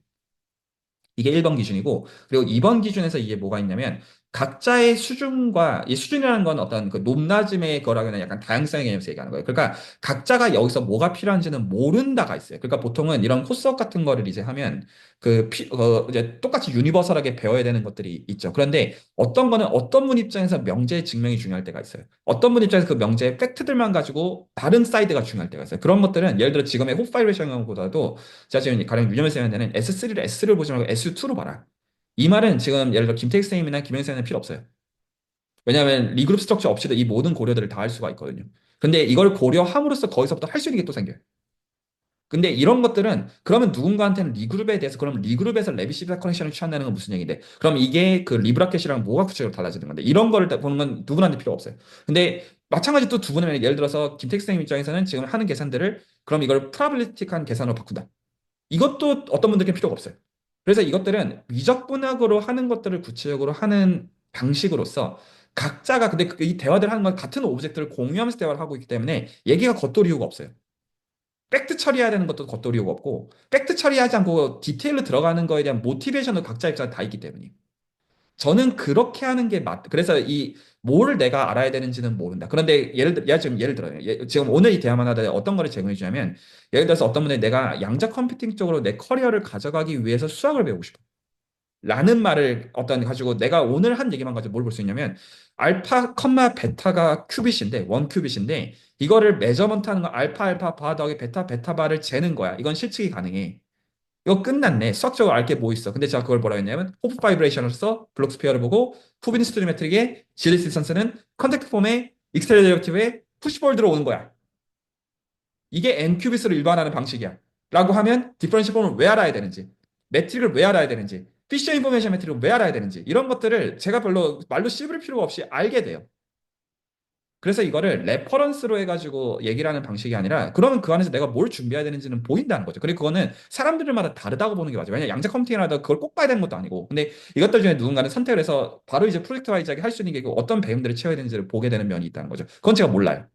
이게 1번 기준이고, 그리고 2번 기준에서 이게 뭐가 있냐면, 각자의 수준과, 이 수준이라는 건 어떤 그 높낮음의 거라기는 약간 다양성의 개념에서 얘기하는 거예요. 그러니까 각자가 여기서 뭐가 필요한지는 모른다가 있어요. 그러니까 보통은 이런 코스업 같은 거를 이제 하면, 이제 똑같이 유니버설하게 배워야 되는 것들이 있죠. 그런데 어떤 거는 어떤 분 입장에서 명제의 증명이 중요할 때가 있어요. 어떤 분 입장에서 그 명제의 팩트들만 가지고 다른 사이드가 중요할 때가 있어요. 그런 것들은 예를 들어 지금의 호파이레이션보다도 제가 지금 가령 유념해서 해야 되는 S3를 S를 보지 말고 S2로 봐라. 이 말은 지금 예를 들어 김태익 선생님이나 김현 선생님은 필요 없어요. 왜냐하면 리그룹 스트럭처 없이도 이 모든 고려들을 다 할 수가 있거든요. 근데 이걸 고려함으로써 거기서부터 할 수 있는 게 또 생겨요. 근데 이런 것들은 그러면 누군가한테는 리그룹에 대해서 그럼 리그룹에서 레비시브 커넥션을 취한다는 건 무슨 얘기인데 그럼 이게 그 리브라켓이랑 뭐가 구체적으로 달라지는 건데 이런 거를 보는 건 누구한테 필요 없어요. 근데 마찬가지 또 두 분은 예를 들어서 김택 선생님 입장에서는 지금 하는 계산들을 그럼 이걸 프라블리틱한 계산으로 바꾼다. 이것도 어떤 분들께 필요가 없어요. 그래서 이것들은 미적분학으로 하는 것들을 구체적으로 하는 방식으로서 각자가 근데 이 대화들 하는 건 같은 오브젝트를 공유하면서 대화를 하고 있기 때문에 얘기가 겉돌 이유가 없어요. 팩트 처리해야 되는 것도 겉돌 이유가 없고 팩트 처리하지 않고 디테일로 들어가는 거에 대한 모티베이션도 각자 입장에 다 있기 때문에 저는 그렇게 하는 게 그래서 이 뭘 내가 알아야 되는지는 모른다. 그런데 지금 예를 들어요. 지금 오늘 이 대화만 하다 어떤 거를 제공해 주냐면 예를 들어서 어떤 분이 내가 양자 컴퓨팅 쪽으로 내 커리어를 가져가기 위해서 수학을 배우고 싶어. 라는 말을 어떤 가지고 내가 오늘 한 얘기만 가지고 뭘 볼 수 있냐면 알파, 컴마, 베타가 큐빗인데 원 큐빗인데 이거를 메저먼트 하는 거 알파, 알파, 바 더하기 베타, 베타 바를 재는 거야. 이건 실측이 가능해. 이거 끝났네. 수학적으로 알 게 뭐 있어. 근데 제가 그걸 뭐라 했냐면 호프 바이브레이션으로서 블록 스피어를 보고 푸비니스토리 메트릭의 지리 디스턴스는 컨택트 폼의 익스테리어 데리베티브의 푸시볼드로 오는 거야. 이게 n 큐빗으로 일반화하는 방식이야. 라고 하면 디퍼런셜 폼을 왜 알아야 되는지, 매트릭을 왜 알아야 되는지, 피셔 인포메이션 매트릭을 왜 알아야 되는지 이런 것들을 제가 별로 말로 씹을 필요가 없이 알게 돼요. 그래서 이거를 레퍼런스로 해가지고 얘기를 하는 방식이 아니라 그러면 그 안에서 내가 뭘 준비해야 되는지는 보인다는 거죠. 그리고 그거는 사람들마다 다르다고 보는 게 맞아요. 왜냐면 양자 컴퓨팅을 하다 그걸 꼭 봐야 되는 것도 아니고. 근데 이것들 중에 누군가는 선택을 해서 바로 이제 프로젝트 와이즈하게 할 수 있는 게 어떤 배움들을 채워야 되는지를 보게 되는 면이 있다는 거죠. 그건 제가 몰라요.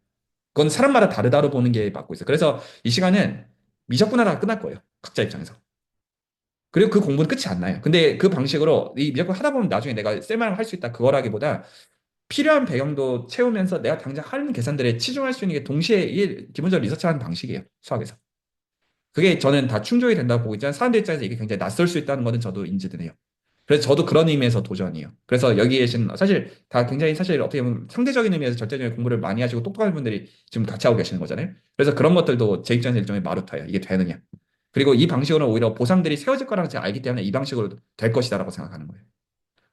그건 사람마다 다르다로 보는 게 맞고 있어요. 그래서 이 시간은 미적분하다가 끝날 거예요. 각자 입장에서. 그리고 그 공부는 끝이 안 나요. 근데 그 방식으로 이 미적분 하다 보면 나중에 내가 쓸만한 할 수 있다 그거라기보다 필요한 배경도 채우면서 내가 당장 하는 계산들에 치중할 수 있는 게 동시에 이게 기본적으로 리서치하는 방식이에요. 수학에서. 그게 저는 다 충족이 된다고 보고 있지만 사람들 입장에서 이게 굉장히 낯설 수 있다는 것은 저도 인지는 해요. 그래서 저도 그런 의미에서 도전이에요. 그래서 여기 계신 사실 다 굉장히 사실 어떻게 보면 상대적인 의미에서 절대적인 공부를 많이 하시고 똑똑한 분들이 지금 같이 하고 계시는 거잖아요. 그래서 그런 것들도 제 입장에서 일종의 마루타예요. 이게 되느냐. 그리고 이 방식으로는 오히려 보상들이 세워질 거라는 제가 알기 때문에 이 방식으로 될 것이다라고 생각하는 거예요.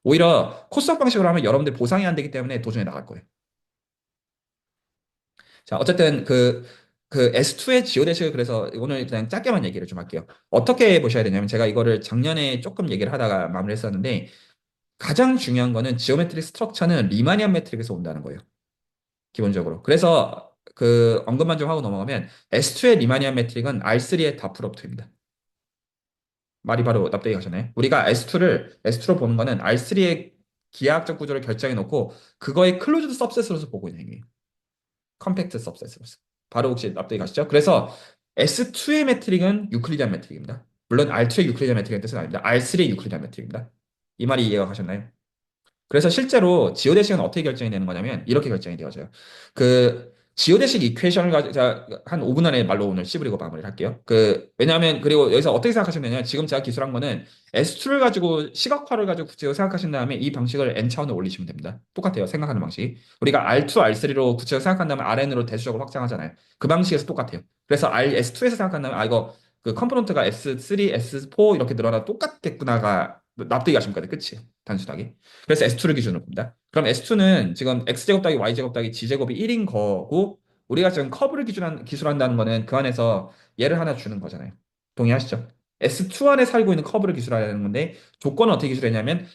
오히려 코스적 방식으로 하면 여러분들 보상이 안 되기 때문에 도중에 나갈 거예요. 자, 어쨌든 그 S2의 지오대식을 그래서 오늘 그냥 짧게만 얘기를 좀 할게요. 어떻게 보셔야 되냐면 제가 이거를 작년에 조금 얘기를 하다가 마무리했었는데 가장 중요한 거는 지오메트릭 스트럭처는 리마니안 매트릭에서 온다는 거예요. 기본적으로. 그래서 그 언급만 좀 하고 넘어가면 S2의 리마니안 매트릭은 R3의 다 풀업트입니다. 말이 바로 납득이 가셨나요? 우리가 S2로 보는 거는 R3의 기하학적 구조를 결정해 놓고 그거의 클로즈드 서브셋으로서 보고 있는 행위예요. 컴팩트 서브셋으로서. 바로 혹시 납득이 가시죠? 그래서 S2의 매트릭은 유클리디안 매트릭입니다. 물론 R2의 유클리디안 매트릭의 뜻은 아닙니다. R3의 유클리디안 매트릭입니다. 이 말이 이해가 가셨나요? 그래서 실제로 지오대식은 어떻게 결정이 되는 거냐면 이렇게 결정이 되어져요. 그 지오대식 이퀘이션을 가지고 제가 한 5분 안에 말로 오늘 씹으리고 마무리를 할게요. 왜냐하면 그리고 여기서 어떻게 생각하시면 되냐면 지금 제가 기술한 거는 S2를 가지고 시각화를 가지고 구체적으로 생각하신 다음에 이 방식을 n 차원에 올리시면 됩니다. 똑같아요. 생각하는 방식이. 우리가 R2, R3로 구체적으로 생각한 다음에 RN으로 대수적으로 확장하잖아요. 그 방식에서 똑같아요. 그래서 S2에서 생각한 다음에 이거 그 컴포넌트가 S3, S4 이렇게 늘어나 똑같겠구나가 납득이 가십니까? 끝이에요. 단순하게. 그래서 S2를 기준으로 봅니다. 그럼 S2는 지금 X제곱 더하기 Y제곱 더하기 G제곱이 1인 거고, 우리가 지금 커브를 기술한다는 거는 그 안에서 얘를 하나 주는 거잖아요. 동의하시죠? S2 안에 살고 있는 커브를 기술하는 건데, 조건은 어떻게 기술했냐면,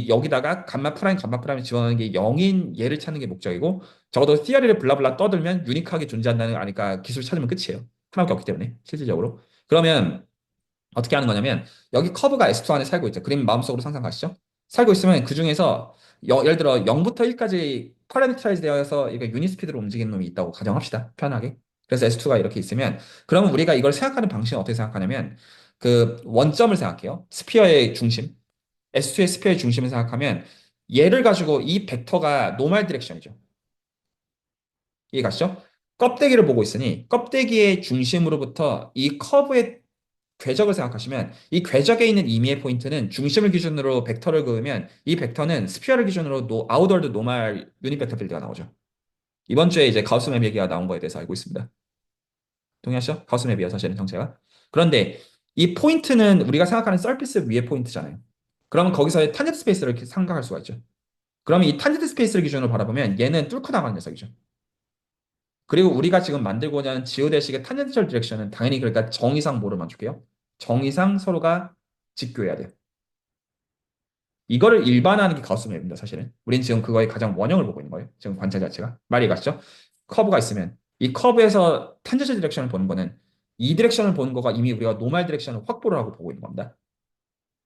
여기다가 감마 프라임, 감마 프라임을 집어넣는 게 0인 얘를 찾는 게 목적이고, 적어도 티어리를 블라블라 떠들면 유니크하게 존재한다는 거 아니까 기술 찾으면 끝이에요. 하나밖에 없기 때문에, 실질적으로. 그러면, 어떻게 하는 거냐면 여기 커브가 S2 안에 살고 있죠. 그림 마음속으로 상상 가시죠? 살고 있으면 그 중에서 예를 들어 0부터 1까지 파라미터라이즈 되어서 이거 유닛 스피드로 움직이는 놈이 있다고 가정합시다. 편하게. 그래서 S2가 이렇게 있으면 그러면 우리가 이걸 생각하는 방식은 어떻게 생각하냐면 그 원점을 생각해요. 스피어의 중심. S2의 스피어의 중심을 생각하면 얘를 가지고 이 벡터가 노멀 디렉션이죠. 이해 가시죠? 껍데기를 보고 있으니 껍데기의 중심으로부터 이 커브의 궤적을 생각하시면 이 궤적에 있는 임의의 포인트는 중심을 기준으로 벡터를 그으면 이 벡터는 스피어를 기준으로 아웃월드 노멀 유닛 벡터 필드가 나오죠. 이번 주에 이제 가우스 맵 얘기가 나온 거에 대해서 알고 있습니다. 동의하시죠? 가우스 맵이에요, 사실은 정체가. 그런데 이 포인트는 우리가 생각하는 서피스 위의 포인트잖아요. 그러면 거기서의 탄젠트 스페이스를 이렇게 생각할 수가 있죠. 그러면 이 탄젠트 스페이스를 기준으로 바라보면 얘는 뚫고 나가는 녀석이죠. 그리고 우리가 지금 만들고자 하는 지오대식의 탄젠셜 디렉션은 당연히 그러니까 정의상 뭐를 만족해요? 정의상 서로가 직교해야 돼요. 이거를 일반화하는 게 가우스 맵입니다, 사실은. 우린 지금 그거의 가장 원형을 보고 있는 거예요. 지금 관찰 자체가. 말이 가시죠? 커브가 있으면 이 커브에서 탄젠셜 디렉션을 보는 거는 이 디렉션을 보는 거가 이미 우리가 노멀 디렉션을 확보를 하고 보고 있는 겁니다.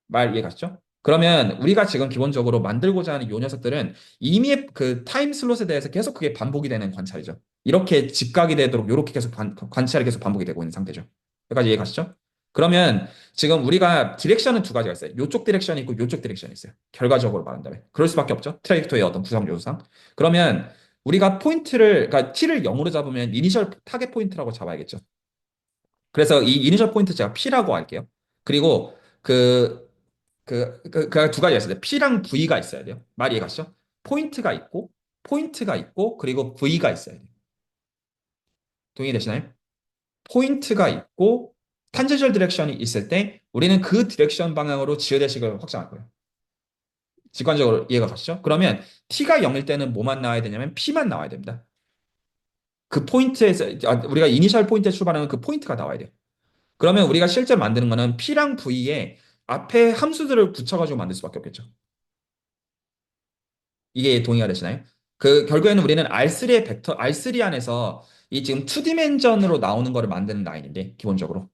말 이해 가시죠? 그러면 우리가 지금 기본적으로 만들고자 하는 요 녀석들은 이미 그 타임 슬롯에 대해서 계속 그게 반복이 되는 관찰이죠. 이렇게 직각이 되도록 이렇게 계속 관찰이 계속 반복이 되고 있는 상태죠. 여기까지 이해 가시죠? 그러면 지금 우리가 디렉션은 두 가지가 있어요. 요쪽 디렉션이 있고 요쪽 디렉션이 있어요. 결과적으로 말한다면. 그럴 수밖에 없죠. 트레이토의 어떤 구성 요소상. 그러면 우리가 포인트를, 그러니까 t를 0으로 잡으면 이니셜 타겟 포인트라고 잡아야겠죠. 그래서 이 이니셜 포인트 제가 P라고 할게요. 그리고 그 두 가지가 있어요. P랑 V가 있어야 돼요. 말 이해가시죠? 포인트가 있고, 그리고 V가 있어야 돼요. 동의되시나요? 포인트가 있고, 탄젠셜 디렉션이 있을 때, 우리는 그 디렉션 방향으로 지그대식을 확장할 거예요. 직관적으로 이해가 가시죠? 그러면 T가 0일 때는 뭐만 나와야 되냐면 P만 나와야 됩니다. 그 포인트에서, 우리가 이니셜 포인트에 출발하는 그 포인트가 나와야 돼요. 그러면 우리가 실제 만드는 거는 P랑 V에 앞에 함수들을 붙여가지고 만들 수밖에 없겠죠. 이게 동의가 되시나요? 그 결국에는 우리는 R3의 벡터, R3 안에서 이 지금 2디멘전으로 나오는 거를 만드는 라인인데 기본적으로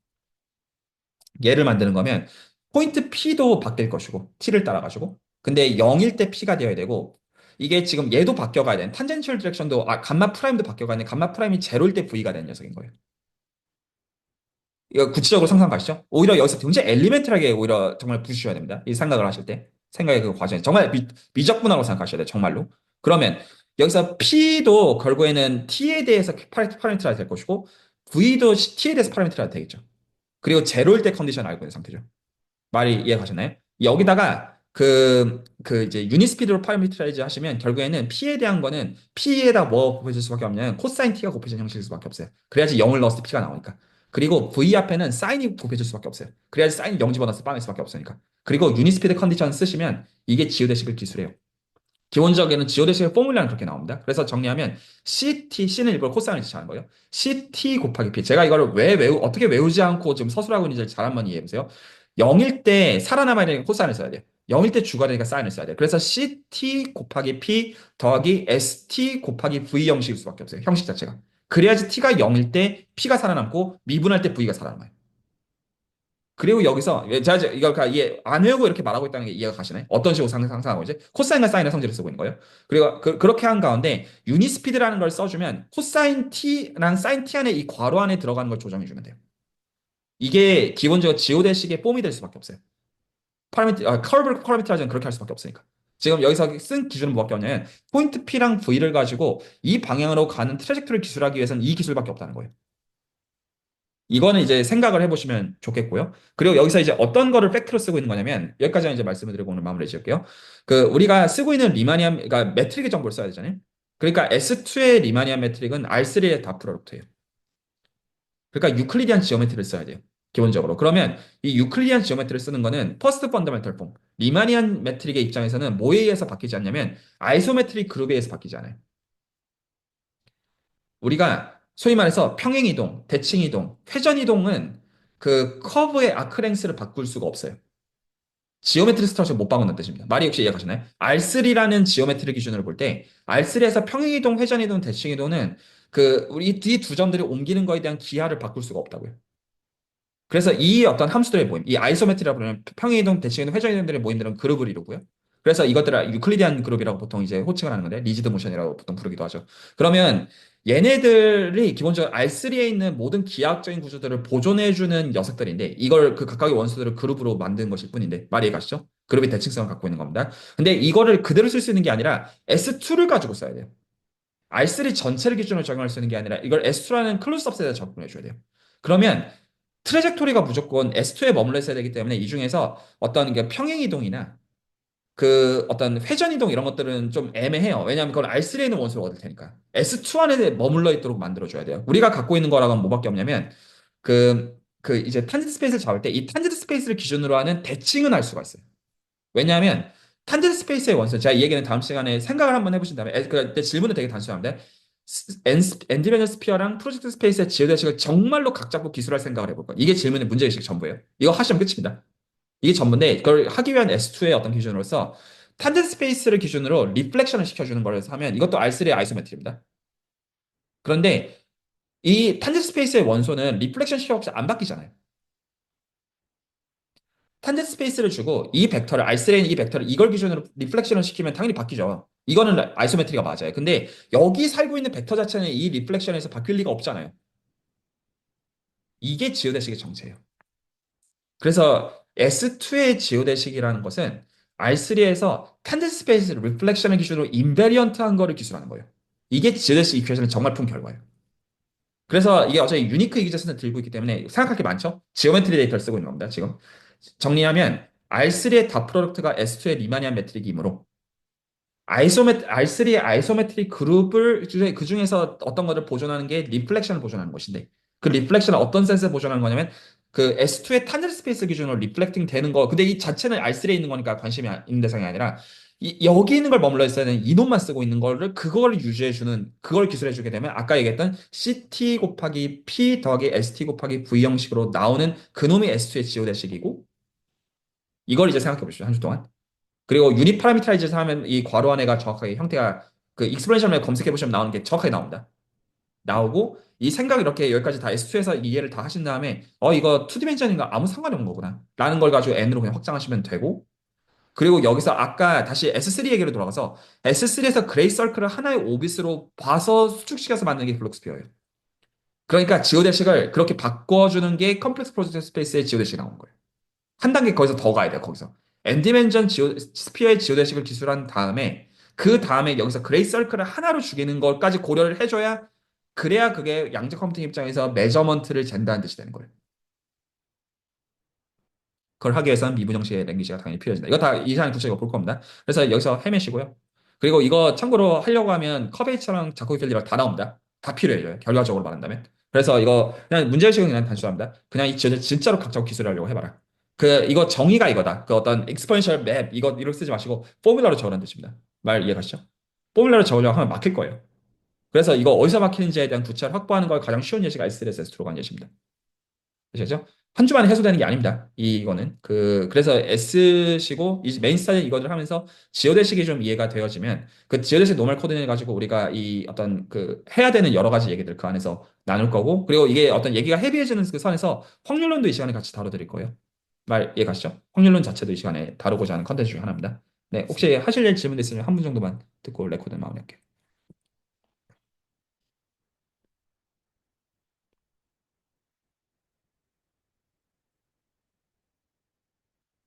얘를 만드는 거면 포인트 P도 바뀔 것이고 T를 따라가지고 근데 0일 때 P가 되어야 되고 이게 지금 얘도 바뀌어가야 되는 탄젠셜 디렉션도 감마 프라임도 바뀌어가야 되는 감마 프라임이 제로일 때 V가 되는 녀석인 거예요. 이거 구체적으로 상상 가시죠? 오히려 여기서 굉장히 엘리멘탈하게 오히려 정말 부수셔야 됩니다. 이 생각을 하실 때. 생각의 그 과정에. 정말 미적분하고 생각하셔야 돼요. 정말로. 그러면 여기서 P도 결국에는 T에 대해서 파라미터가 될 것이고 V도 T에 대해서 파라미터가 되겠죠. 그리고 제로일 때 컨디션 알고 있는 상태죠. 말이 이해 가셨나요? 여기다가 이제 유니스피드로 파라미터라이즈 하시면 결국에는 P에 대한 거는 P에다 뭐 곱해질 수밖에 없냐면 코사인 T가 곱해지는 형식일 수밖에 없어요. 그래야지 0을 넣었을 때 P가 나오니까. 그리고 V 앞에는 사인이 곱해질 수밖에 없어요. 그래야지 사인이 0 집어넣었을 때 빵일 수밖에 없으니까. 그리고 유니스피드 컨디션 쓰시면 이게 지오데식을 기술해요. 기본적인 지오데식의 포뮬라는 그렇게 나옵니다. 그래서 정리하면 C는 일부러 코사인을 지칭하는 거예요. CT 곱하기 P. 제가 이거를 어떻게 외우지 않고 지금 서술하고 있는지 잘 한번 이해해 보세요. 0일 때 살아남아야 되니까 코사인을 써야 돼요. 0일 때 죽어야 되니까 사인을 써야 돼요. 그래서 CT 곱하기 P 더하기 ST 곱하기 V 형식일 수밖에 없어요. 형식 자체가. 그래야지 T가 0일 때 P가 살아남고 미분할 때 V가 살아남아요. 그리고 여기서 제가 이걸 이해 안 외우고 이렇게 말하고 있다는 게 이해가 가시나요? 어떤 식으로 상상하고 이제 코사인과 사인의 성질을 쓰고 있는 거예요. 그리고 그렇게 한 가운데 유니스피드라는 걸 써주면 코사인 t랑 사인 t 안에 이 괄호 안에 들어가는 걸 조정해 주면 돼요. 이게 기본적으로 지오데식의 폼이 될 수밖에 없어요. 커브 파라미터라이즈는 그렇게 할 수밖에 없으니까. 지금 여기서 쓴 기준은 뭐밖에 없냐면 포인트 P랑 V를 가지고 이 방향으로 가는 트래젝토리를 기술하기 위해서는 이 기술밖에 없다는 거예요. 이거는 이제 생각을 해보시면 좋겠고요. 그리고 여기서 이제 어떤 거를 팩트로 쓰고 있는 거냐면 여기까지 이제 말씀을 드리고 오늘 마무리 지을게요. 우리가 쓰고 있는 리마니안, 그러니까 매트릭의 정보를 써야 되잖아요. 그러니까 S2의 리마니안 매트릭은 R3의 다 프로덕트예요. 그러니까 유클리디안 지오메트리를 써야 돼요. 기본적으로. 그러면 이 유클리디안 지오메트리를 쓰는 거는 퍼스트 펀더멘털 폼. 리마니안 매트릭의 입장에서는 뭐에 의해서 바뀌지 않냐면 아이소메트릭 그룹에 의해서 바뀌지 않아요. 우리가 소위 말해서 평행이동, 대칭이동, 회전이동은 그 커브의 아크랭스를 바꿀 수가 없어요. 지오메트리 스트럭처 못 바꾼다는 뜻입니다. 말이 혹시 이해가시나요? R3라는 지오메트리 기준으로 볼 때 R3에서 평행이동, 회전이동, 대칭이동은 우리 이 두 점들이 옮기는 거에 대한 기하를 바꿀 수가 없다고요. 그래서 이 어떤 함수들의 모임, 이 아이소메트리라고 부르는 평행이동, 대칭이동, 회전이동들의 모임들은 그룹을 이루고요. 그래서 이것들을 유클리디안 그룹이라고 보통 이제 호칭을 하는 건데, 리지드 모션이라고 보통 부르기도 하죠. 그러면 얘네들이 기본적으로 R3에 있는 모든 기하학적인 구조들을 보존해주는 녀석들인데, 이걸 그 각각의 원소들을 그룹으로 만든 것일 뿐인데, 말이 가시죠? 그룹이 대칭성을 갖고 있는 겁니다. 근데 이거를 그대로 쓸 수 있는 게 아니라 S2를 가지고 써야 돼요. R3 전체를 기준으로 적용할 수 있는 게 아니라 이걸 S2라는 클로즈 सब셋에 적용해 줘야 돼요. 그러면 트레젝토리가 무조건 S2에 머물러 있어야 되기 때문에 이 중에서 어떤 게 평행 이동이나 어떤 회전 이동 이런 것들은 좀 애매해요. 왜냐하면 그건 R3에 있는 원소를 얻을 테니까. S2 안에 머물러 있도록 만들어 줘야 돼요. 우리가 갖고 있는 거랑은 뭐밖에 없냐면 이제 탄젠트 스페이스를 잡을 때 이 탄젠트 스페이스를 기준으로 하는 대칭은 할 수가 있어요. 왜냐하면 탄젠트 스페이스의 원소, 제가 이 얘기는 다음 시간에 생각을 한번 해보신 다음에, 그 질문은 되게 단순합니다. 엔디베저 스피어랑 프로젝트 스페이스의 지오대식을 정말로 각 잡고 기술할 생각을 해볼 거예요. 이게 질문의 문제의식 전부예요. 이거 하시면 끝입니다. 이게 전부인데, 그걸 하기 위한 S2의 어떤 기준으로서 탄젠트 스페이스를 기준으로 리플렉션을 시켜주는 걸 하면 이것도 R3의 아이소메트리입니다. 그런데 이 탄젠트 스페이스의 원소는 리플렉션 시험 없이 안 바뀌잖아요. 탄젠트 스페이스를 주고 이 벡터를 알스레인 이 벡터를 이걸 기준으로 리플렉션을 시키면 당연히 바뀌죠. 이거는 아이소메트리가 맞아요. 근데 여기 살고 있는 벡터 자체는 이 리플렉션에서 바뀔 리가 없잖아요. 이게 지오대식의 정체예요. 그래서 S2의 지오대식이라는 것은 R3에서 탄젠트 스페이스 리플렉션을 기준으로 인베리언트한 거를 기술하는 거예요. 이게 지오대식 이퀘이션을 정말 푼 결과예요. 그래서 이게 어차피 유니크 이기저선을 들고 있기 때문에 생각할 게 많죠? 지오메트리 데이터를 쓰고 있는 겁니다, 지금. 정리하면 R3의 닷 프로덕트가 S2의 리마니안 매트릭이므로 R3의 아이소메트릭 그룹을 그 중에서 어떤 것을 보존하는 게 리플렉션을 보존하는 것인데 그 리플렉션을 어떤 센스에 보존하는 거냐면 그 S2의 탄젠트 스페이스 기준으로 리플렉팅 되는 거 근데 이 자체는 R3에 있는 거니까 관심이 있는 대상이 아니라 여기 있는 걸 머물러 있어야 되는 이놈만 쓰고 있는 거를 그걸 유지해주는 그걸 기술해주게 되면 아까 얘기했던 CT 곱하기 P 더하기 ST 곱하기 V 형식으로 나오는 그놈이 S2의 지오대식이고 이걸 이제 생각해 보시죠 한 주 동안 그리고 유닛 파라미터라이즈에서 하면 이 괄호 안에가 정확하게 형태가 그 익스프레션을 검색해 보시면 나오는 게 정확하게 나옵니다. 나오고 이 생각 이렇게 여기까지 다 S2에서 이해를 다 하신 다음에 이거 2디멘션인가 아무 상관이 없는 거구나 라는 걸 가지고 N으로 그냥 확장하시면 되고 그리고 여기서 아까 다시 S3 얘기로 돌아가서 S3에서 그레이 서클을 하나의 오빗으로 봐서 수축시켜서 만드는 게 블록스피어예요. 그러니까 지오대식을 그렇게 바꿔주는 게 컴플렉스 프로젝트 스페이스의 지오대식이 나오는 거예요. 한 단계 거기서 더 가야 돼요, 거기서. 엔디멘전 스피어의 지오대식을 기술한 다음에, 그 다음에 여기서 그레이 서클을 하나로 죽이는 것까지 고려를 해줘야, 그래야 그게 양적 컴퓨팅 입장에서 메저먼트를 잰다는 뜻이 되는 거예요. 그걸 하기 위해서는 미분 형식의 랭귀지가 당연히 필요해진다. 이거 다 이상한 구체적으로 볼 겁니다. 그래서 여기서 헤매시고요. 그리고 이거 참고로 하려고 하면 커베이처랑 자코비 필리랑 다 나옵니다. 다 필요해요. 결과적으로 말한다면. 그래서 이거 그냥 문제의식은 그냥 단순합니다. 그냥 이 지어를 진짜로 각자고 기술하려고 해봐라. 이거 정의가 이거다. 그 어떤 exponential map 이걸 쓰지 마시고 포뮬러로 적으라는 뜻입니다. 말 이해가시죠? 포뮬러로 적으려고 하면 막힐 거예요. 그래서 이거 어디서 막히는지에 대한 구체를 확보하는 걸 가장 쉬운 예시가 SLSS2로 간 예시입니다. 아시겠죠? 한 주만에 해소되는 게 아닙니다. 이거는 그래서 S시고 이 메인 스타일 이거를 하면서 지오대식이 좀 이해가 되어지면 그 지오대식 노멀 코드를 가지고 우리가 이 어떤 해야 되는 여러 가지 얘기들 그 안에서 나눌 거고 그리고 이게 어떤 얘기가 헤비해지는 그 선에서 확률론도 이 시간에 같이 다뤄드릴 거예요. 말 이해 가시죠? 확률론 자체도 이 시간에 다루고자 하는 컨텐츠 중 하나입니다. 네, 혹시 하실 질문 있으면 한 분 정도만 듣고 레코드 마무리할게요.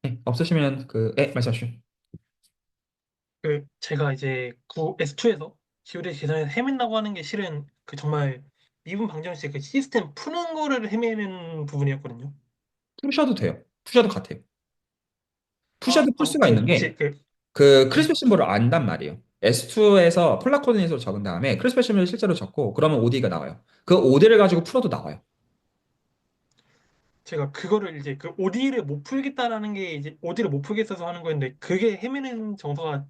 네, 없으시면 말씀하시죠. 제가 이제 S2에서 지오대 계산에서 헤맨다고 하는 게 실은 그 정말 미분 방정식 그 시스템 푸는 거를 헤매는 부분이었거든요. 푸셔도 돼요. 푸셔도 같아요. 푸셔도 풀 수가 있는 혹시 게 크리스피 네. 심볼을 안단 말이에요. S2에서 폴라 코디네이터로 적은 다음에 크리스피 심볼을 실제로 적고 그러면 OD가 나와요. 그 OD를 가지고 풀어도 나와요. 제가 그거를 이제 그 OD를 못 풀겠다라는 게 이제 OD를 못 풀겠어서 하는 거였는데 그게 헤매는 정서가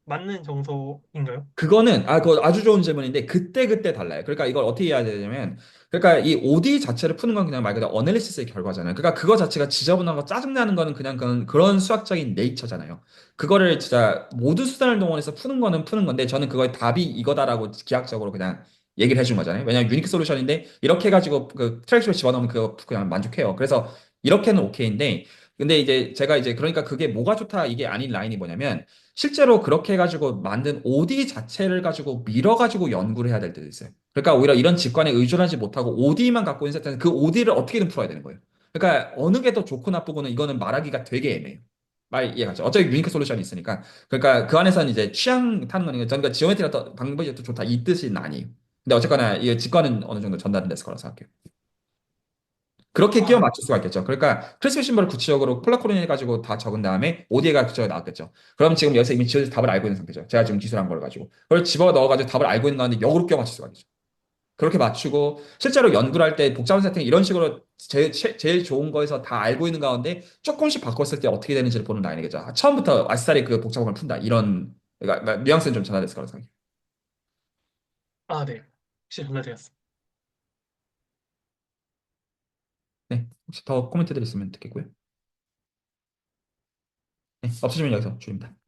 맞는 정서인가요? 그거는 그거 아주 좋은 질문인데 그때 달라요. 그러니까 이걸 어떻게 해야 되냐면 그러니까 이 OD 자체를 푸는 건 그냥 말 그대로 어널리시스의 결과잖아요. 그러니까 그거 자체가 지저분하고 짜증나는 거는 그냥 그런 수학적인 네이처잖아요. 그거를 진짜 모두 수단을 동원해서 푸는 거는 푸는 건데 저는 그거의 답이 이거다라고 기하학적으로 그냥 얘기를 해준 거잖아요. 왜냐하면 유니크 솔루션인데 이렇게 해가지고 그 트랙식을 집어넣으면 그거 그냥 만족해요. 그래서 이렇게는 오케이인데 근데 이제 제가 이제 그러니까 그게 뭐가 좋다 이게 아닌 라인이 뭐냐면 실제로 그렇게 해가지고 만든 OD 자체를 가지고 밀어가지고 연구를 해야 될 때도 있어요. 그러니까 오히려 이런 직관에 의존하지 못하고 OD만 갖고 있는 세트는 그 OD를 어떻게든 풀어야 되는 거예요. 그러니까 어느 게 더 좋고 나쁘고는 이거는 말하기가 되게 애매해요. 말 이해가죠? 어차피 유니크 솔루션이 있으니까. 그러니까 그 안에서는 이제 취향 타는 거니까 저는 지오메트리가 더 방법이 더 좋다 이 뜻은 아니에요. 근데 어쨌거나 이 직관은 어느 정도 전달은 됐을 거라 생각해요. 그렇게 끼워 아, 맞출 수가 있겠죠. 그러니까 크리스피 심벌을 구체적으로 콜라코린을 가지고 다 적은 다음에 OD가 구체적으로 나왔겠죠. 그럼 지금 여기서 이미 지어진 답을 알고 있는 상태죠. 제가 지금 기술한 걸 가지고. 그걸 집어 넣어가지고 답을 알고 있는 가운데 역으로 끼워 맞출 수가 있죠. 그렇게 맞추고 실제로 연구를 할 때 복잡한 세팅 이런 식으로 제일 좋은 거에서 다 알고 있는 가운데 조금씩 바꿨을 때 어떻게 되는지를 보는 라인이겠죠. 처음부터 아싸리 그 복잡함을 푼다. 이런 그러니까 뉘앙스는 좀 전환됐을 거라고 생각해요. 네. 혹시 전달되었습니다. 네. 혹시 더 코멘트들 있으면 듣겠고요. 네. 없으시면 여기서 줄입니다.